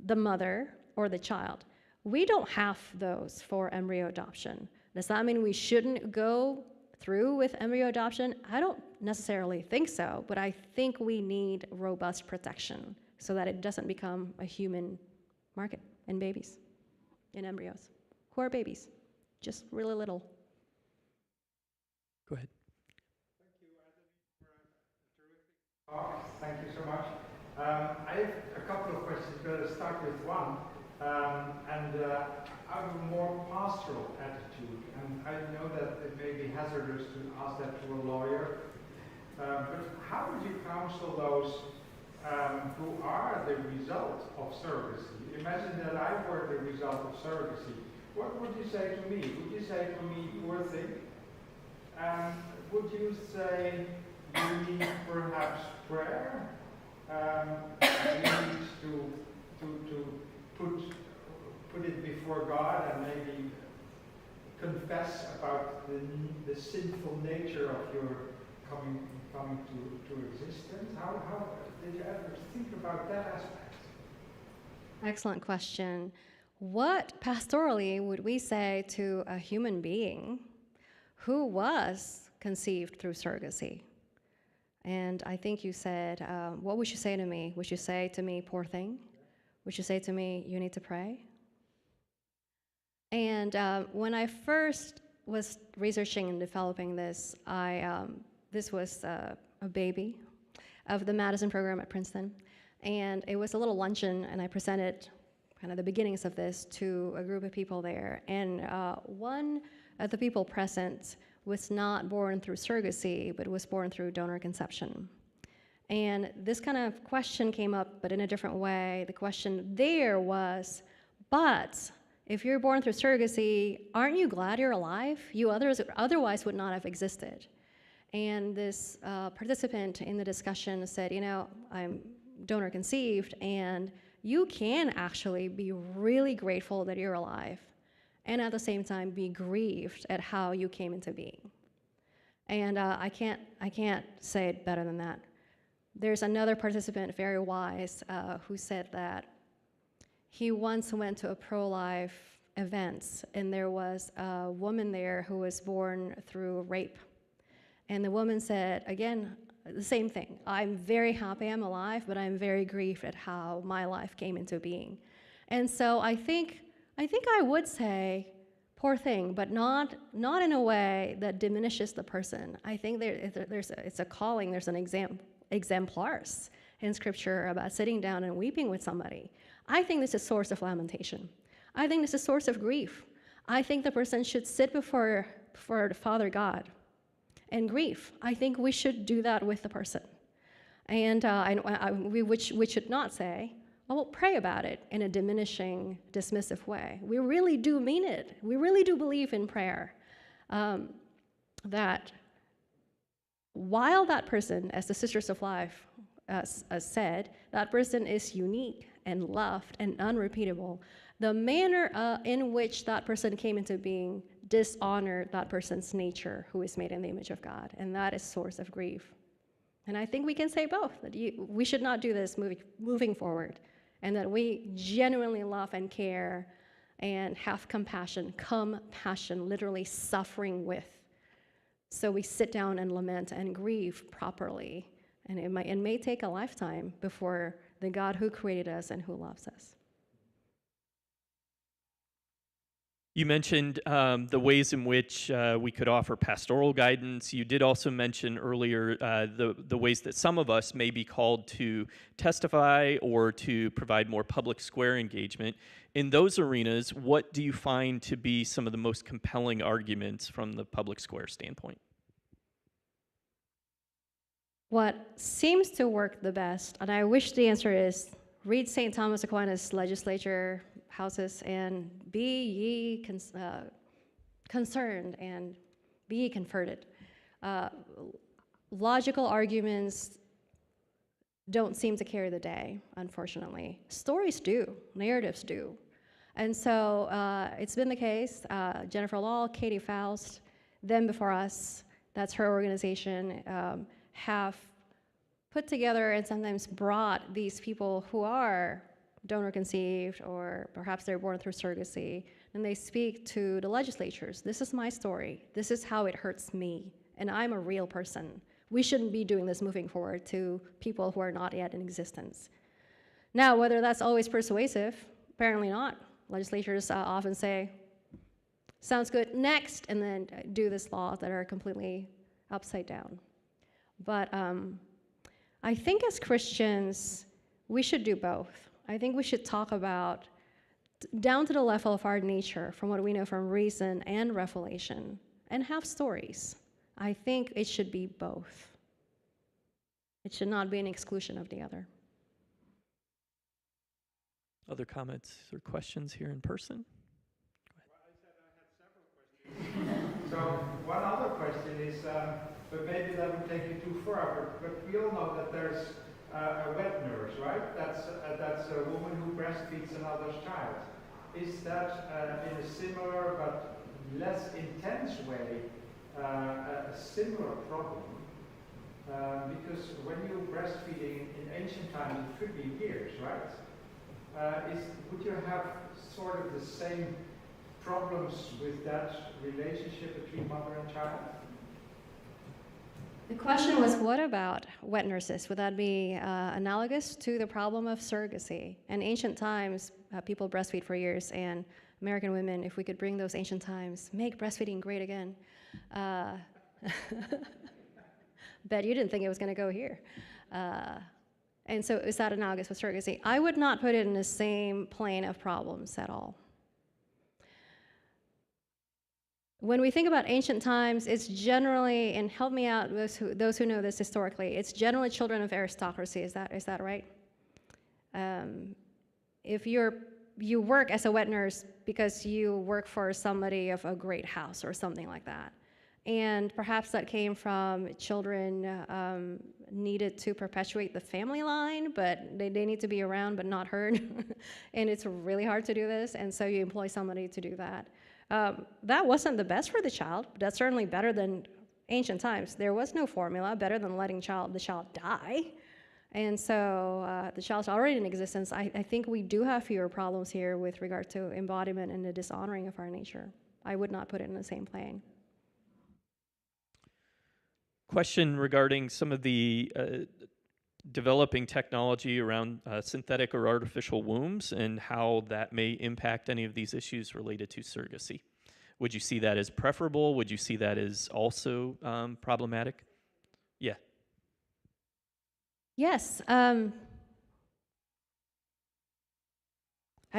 the mother or the child. We don't have those for embryo adoption. Does that mean we shouldn't go through with embryo adoption? I don't necessarily think so, but I think we need robust protection so that it doesn't become a human market in babies, in embryos, who are babies, just really little. Go ahead. Thank you, Adeline, for a terrific talk. Thank you so much. I have a couple of questions, but I'll start with one. I have a more pastoral attitude, and I know that it may be hazardous to ask that to a lawyer, but how would you counsel those who are the result of surrogacy? Imagine that I were the result of surrogacy. What would you say to me? Would you say to me, poor thing? Would you say you need perhaps prayer? You need to put it before God and maybe confess about the sinful nature of your coming to existence? How did you ever think about that aspect? Excellent question. What pastorally would we say to a human being who was conceived through surrogacy? And I think you said, what would you say to me? Would you say to me, poor thing? Would you say to me, you need to pray? And when I first was researching and developing this, this was a baby of the Madison program at Princeton. And it was a little luncheon, and I presented kind of the beginnings of this to a group of people there. And one of the people present was not born through surrogacy, but was born through donor conception. And this kind of question came up, but in a different way. The question there was, but if you're born through surrogacy, aren't you glad you're alive? You otherwise would not have existed. And this participant in the discussion said, you know, I'm donor conceived, and you can actually be really grateful that you're alive, and at the same time be grieved at how you came into being. And I can't say it better than that. There's another participant, very wise, who said that he once went to a pro-life event, and there was a woman there who was born through rape. And the woman said, again, the same thing. I'm very happy I'm alive, but I'm very grieved at how my life came into being. And so I think I would say, poor thing, but not in a way that diminishes the person. I think it's a calling. There's an exemplars in Scripture about sitting down and weeping with somebody. I think this is a source of lamentation. I think this is a source of grief. I think the person should sit before the Father God and grieve. I think we should do that with the person. And we should not say, oh, well, pray about it in a diminishing, dismissive way. We really do mean it. We really do believe in prayer. That while that person, as the Sisters of Life said, that person is unique and loved and unrepeatable, the manner in which that person came into being dishonored that person's nature, who is made in the image of God, and that is source of grief. And I think we can say both, that we should not do this moving forward, and that we genuinely love and care and have compassion, literally suffering with. So we sit down and lament and grieve properly, and it may take a lifetime before the God who created us and who loves us. You mentioned the ways in which we could offer pastoral guidance. You did also mention earlier the ways that some of us may be called to testify or to provide more public square engagement. In those arenas, what do you find to be some of the most compelling arguments from the public square standpoint? What seems to work the best, and I wish the answer is, read St. Thomas Aquinas' legislature houses and be ye concerned and be ye converted. Logical arguments don't seem to carry the day, unfortunately. Stories do, narratives do. And so it's been the case, Jennifer Law, Katie Faust, them before us, that's her organization, have put together and sometimes brought these people who are donor conceived, or perhaps they're born through surrogacy, and they speak to the legislatures. This is my story. This is how it hurts me, and I'm a real person. We shouldn't be doing this moving forward to people who are not yet in existence. Now, whether that's always persuasive, apparently not. Legislatures often say, sounds good, next, and then do this law that are completely upside down. But I think as Christians, we should do both. I think we should talk about, down to the level of our nature, from what we know from reason and revelation, and have stories. I think it should be both. It should not be an exclusion of the other. Other comments or questions here in person? So one other question is, but maybe that would take you too far, but we all know that there's a wet nurse, right? That's a woman who breastfeeds another's child. Is that in a similar but less intense way a similar problem? Because when you're breastfeeding in ancient times, it could be years, right? Would you have sort of the same problems with that relationship between mother and child? The question was, what about wet nurses? Would that be analogous to the problem of surrogacy? In ancient times, people breastfeed for years, and American women, if we could bring those ancient times, make breastfeeding great again. Bet you didn't think it was going to go here. And so is that analogous with surrogacy? I would not put it in the same plane of problems at all. When we think about ancient times, it's generally, and help me out, those who know this historically, it's generally children of aristocracy. Is that right? If you work as a wet nurse because you work for somebody of a great house or something like that, and perhaps that came from children needed to perpetuate the family line, but they need to be around but not heard, and it's really hard to do this, and so you employ somebody to do that. That wasn't the best for the child, but that's certainly better than ancient times. There was no formula, better than letting the child die. And so the child's already in existence. I think we do have fewer problems here with regard to embodiment and the dishonoring of our nature. I would not put it in the same plane. Question regarding some of the developing technology around synthetic or artificial wombs and how that may impact any of these issues related to surrogacy. Would you see that as preferable? Would you see that as also problematic? Yeah. Yes. I'd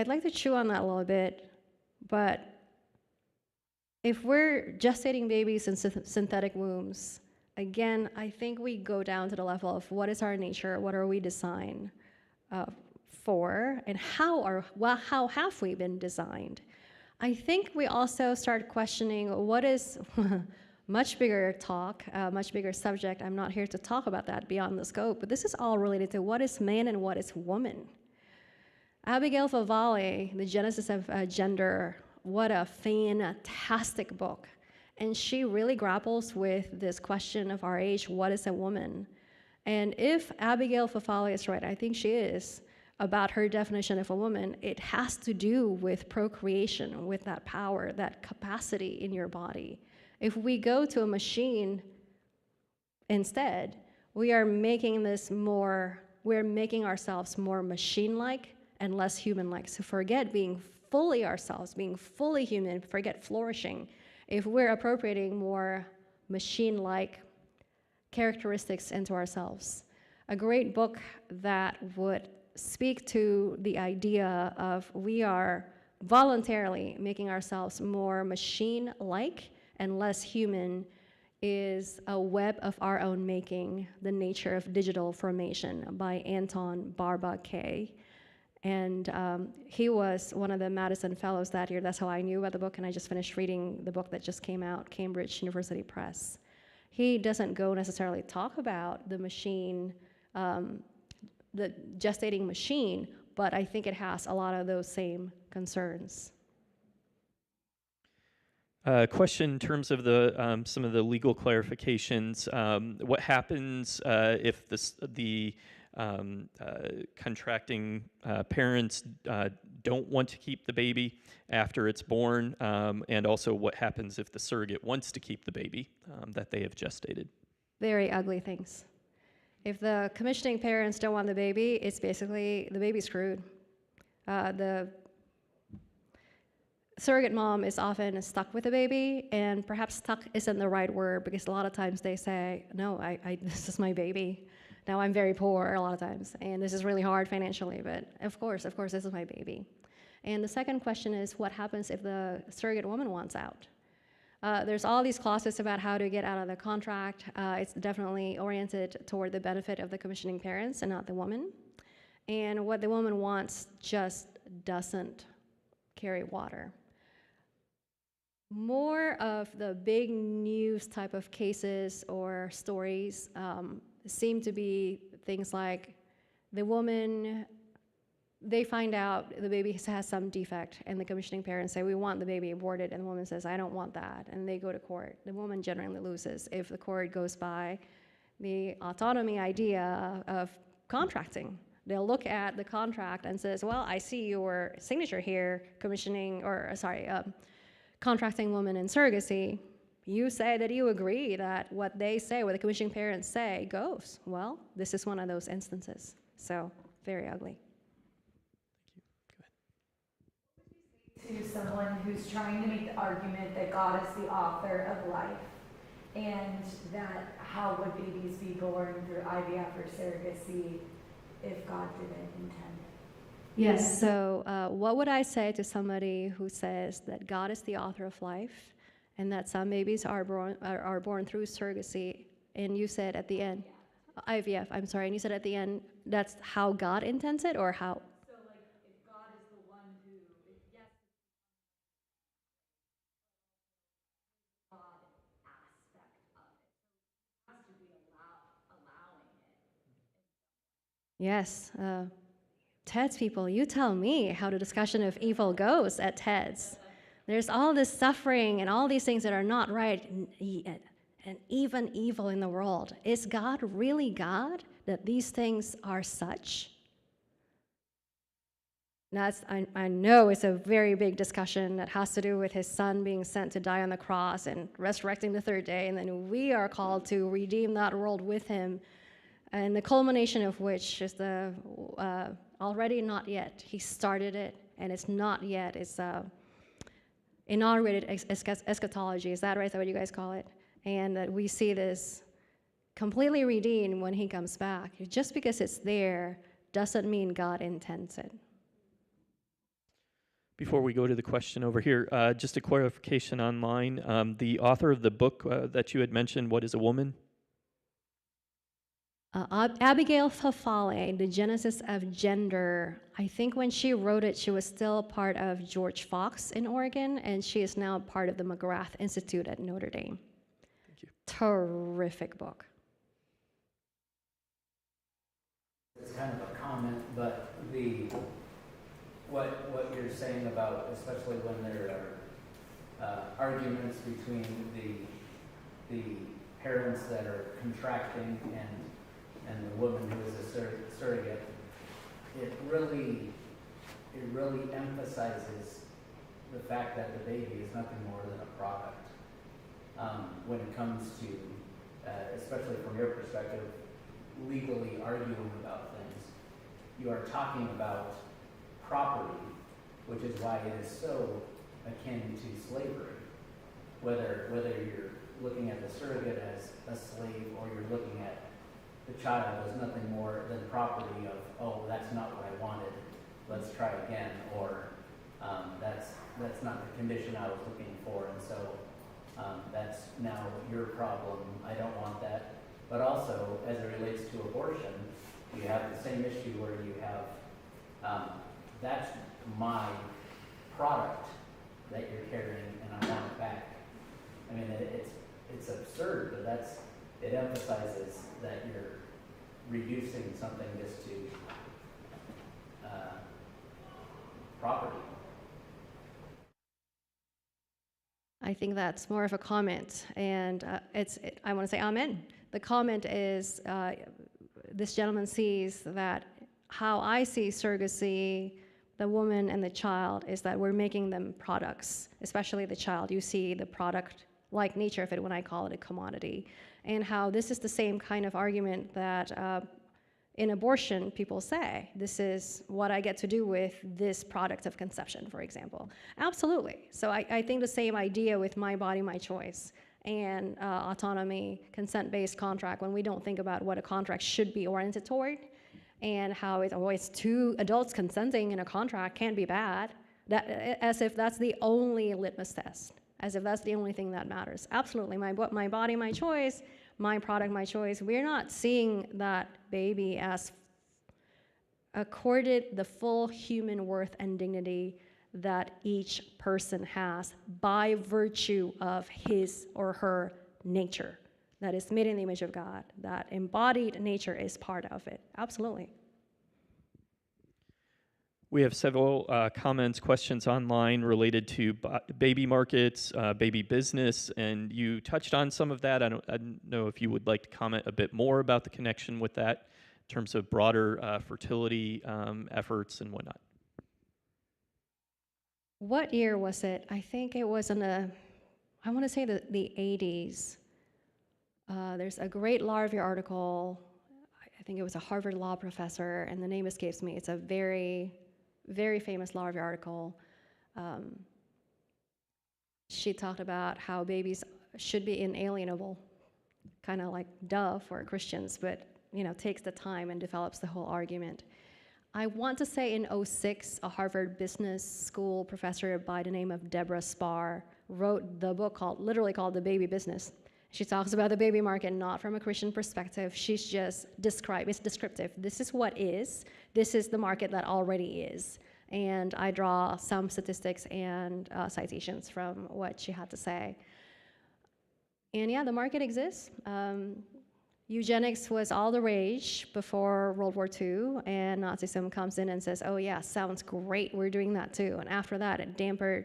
like to chew on that a little bit, but if we're gestating babies in synthetic wombs, again, I think we go down to the level of what is our nature, what are we designed for, and how have we been designed? I think we also start questioning what is much bigger talk, much bigger subject. I'm not here to talk about that beyond the scope, but this is all related to what is man and what is woman. Abigail Favale, The Genesis of Gender, what a fantastic book. And she really grapples with this question of our age, what is a woman? And if Abigail Favale is right, I think she is, about her definition of a woman, it has to do with procreation, with that power, that capacity in your body. If we go to a machine instead, we are making ourselves more machine-like and less human-like. So forget being fully ourselves, being fully human, forget flourishing. If we're appropriating more machine-like characteristics into ourselves. A great book that would speak to the idea of we are voluntarily making ourselves more machine-like and less human is A Web of Our Own Making, The Nature of Digital Formation by Anton Barba-Kaye. And he was one of the Madison Fellows that year. That's how I knew about the book, and I just finished reading the book that just came out, Cambridge University Press. He doesn't go necessarily talk about the machine, the gestating machine, but I think it has a lot of those same concerns. Question in terms of the some of the legal clarifications. What happens if the contracting parents don't want to keep the baby after it's born, and also what happens if the surrogate wants to keep the baby that they have gestated? Very ugly things. If the commissioning parents don't want the baby, it's basically the baby's screwed. The surrogate mom is often stuck with the baby, and perhaps stuck isn't the right word, because a lot of times they say, no, this is my baby. Now I'm very poor a lot of times, and this is really hard financially, but of course, this is my baby. And the second question is, what happens if the surrogate woman wants out? There's all these clauses about how to get out of the contract. It's definitely oriented toward the benefit of the commissioning parents and not the woman. And what the woman wants just doesn't carry water. More of the big news type of cases or stories seem to be things like the woman, they find out the baby has some defect, and the commissioning parents say, we want the baby aborted, and the woman says, I don't want that, and they go to court. The woman generally loses if the court goes by the autonomy idea of contracting. They'll look at the contract and says, well, I see your signature here, contracting woman in surrogacy. You say that you agree that what they say, what the commissioning parents say, goes. Well, this is one of those instances. So, very ugly. To someone who's trying to make the argument that God is the author of life, and that how would babies be born through IVF or surrogacy if God didn't intend it? Yes, so what would I say to somebody who says that God is the author of life and that some babies are born through surrogacy, and you said at the end, IVF, I'm sorry, and you said at the end, that's how God intends it, or how? So, like, if God is the one who, yes, God aspect of it, so it has to be allowing it. Yes, TEDS people, you tell me how the discussion of evil goes at TEDS. There's all this suffering and all these things that are not right, and even evil in the world. Is God really God, that these things are such? Now, I know it's a very big discussion that has to do with his son being sent to die on the cross and resurrecting the third day, and then we are called to redeem that world with him, and the culmination of which is the already not yet. He started it, and it's not yet. It's inaugurated eschatology. Is that right? Is that what you guys call it? And that we see this completely redeemed when he comes back. Just because it's there doesn't mean God intends it. Before we go to the question over here, just a clarification online. The author of the book that you had mentioned, What is a Woman? Abigail Fafale, The Genesis of Gender. I think when she wrote it, she was still part of George Fox in Oregon, and she is now part of the McGrath Institute at Notre Dame. Thank you. Terrific book. It's kind of a comment, but what you're saying about, especially when there are arguments between the parents that are contracting and the woman who is a surrogate, it really emphasizes the fact that the baby is nothing more than a product. When it comes to, especially from your perspective, legally arguing about things, you are talking about property, which is why it is so akin to slavery. Whether you're looking at the surrogate as a slave or you're looking at the child as nothing more than property of, oh, that's not what I wanted, let's try again, or that's not the condition I was looking for, and so that's now your problem, I don't want that. But also, as it relates to abortion, you have the same issue where you have, that's my product that you're carrying and I want it back. I mean, it's absurd, but it emphasizes that you're reducing something just to property. I think that's more of a comment, and I want to say amen. The comment is this gentleman sees that how I see surrogacy, the woman and the child, is that we're making them products, especially the child. You see the product-like nature of it when I call it a commodity, and how this is the same kind of argument that in abortion, people say, this is what I get to do with this product of conception, for example. Absolutely. So I think the same idea with my body, my choice, and autonomy, consent-based contract, when we don't think about what a contract should be oriented toward, and how it's always two adults consenting in a contract can't be bad, as if that's the only litmus test, as if that's the only thing that matters. Absolutely. My body, my choice, my product, my choice. We're not seeing that baby as accorded the full human worth and dignity that each person has by virtue of his or her nature, that is made in the image of God. That embodied nature is part of it. Absolutely. We have several comments, questions online related to baby markets, baby business, and you touched on some of that. I don't know if you would like to comment a bit more about the connection with that in terms of broader fertility efforts and whatnot. What year was it? I think it was in I want to say the 80s. There's a great law review article. I think it was a Harvard law professor, and the name escapes me. It's a very famous law review article. She talked about how babies should be inalienable, kind of like duh for Christians, but takes the time and develops the whole argument. I want to say in 2006, a Harvard Business School professor by the name of Deborah Spar wrote the book literally called The Baby Business. She talks about the baby market not from a Christian perspective. She's just it's descriptive. This is what is. This is the market that already is. And I draw some statistics and citations from what she had to say. And yeah, the market exists. Eugenics was all the rage before World War II, and Nazism comes in and says, oh yeah, sounds great, we're doing that too. And after that, it dampened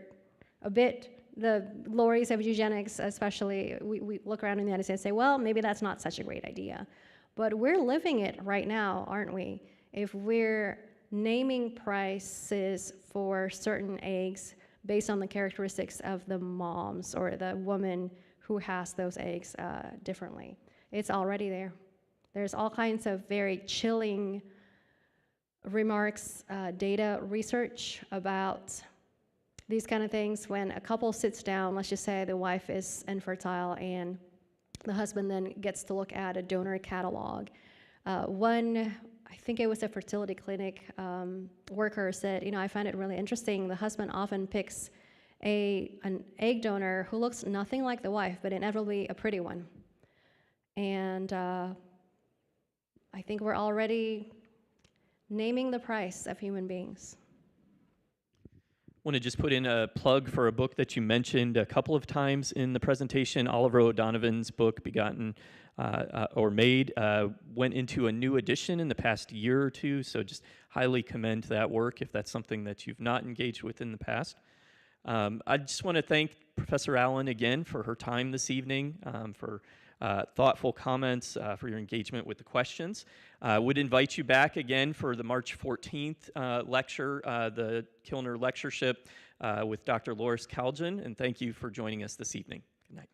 a bit the glories of eugenics, especially we look around in the United States and say, well, maybe that's not such a great idea. But we're living it right now, aren't we? If we're naming prices for certain eggs based on the characteristics of the moms or the woman who has those eggs differently. It's already there. There's all kinds of very chilling remarks, data research about these kind of things. When a couple sits down, let's just say the wife is infertile and the husband then gets to look at a donor catalog. I think it was a fertility clinic worker said, I find it really interesting. The husband often picks an egg donor who looks nothing like the wife, but inevitably a pretty one. And I think we're already naming the price of human beings. Want to just put in a plug for a book that you mentioned a couple of times in the presentation. Oliver O'Donovan's book, Begotten or Made, went into a new edition in the past year or two, so just highly commend that work if that's something that you've not engaged with in the past. I just want to thank Professor Allen again for her time this evening, for thoughtful comments, for your engagement with the questions. Would invite you back again for the March 14th lecture, the Kilner Lectureship with Dr. Loris Kaljan, and thank you for joining us this evening. Good night.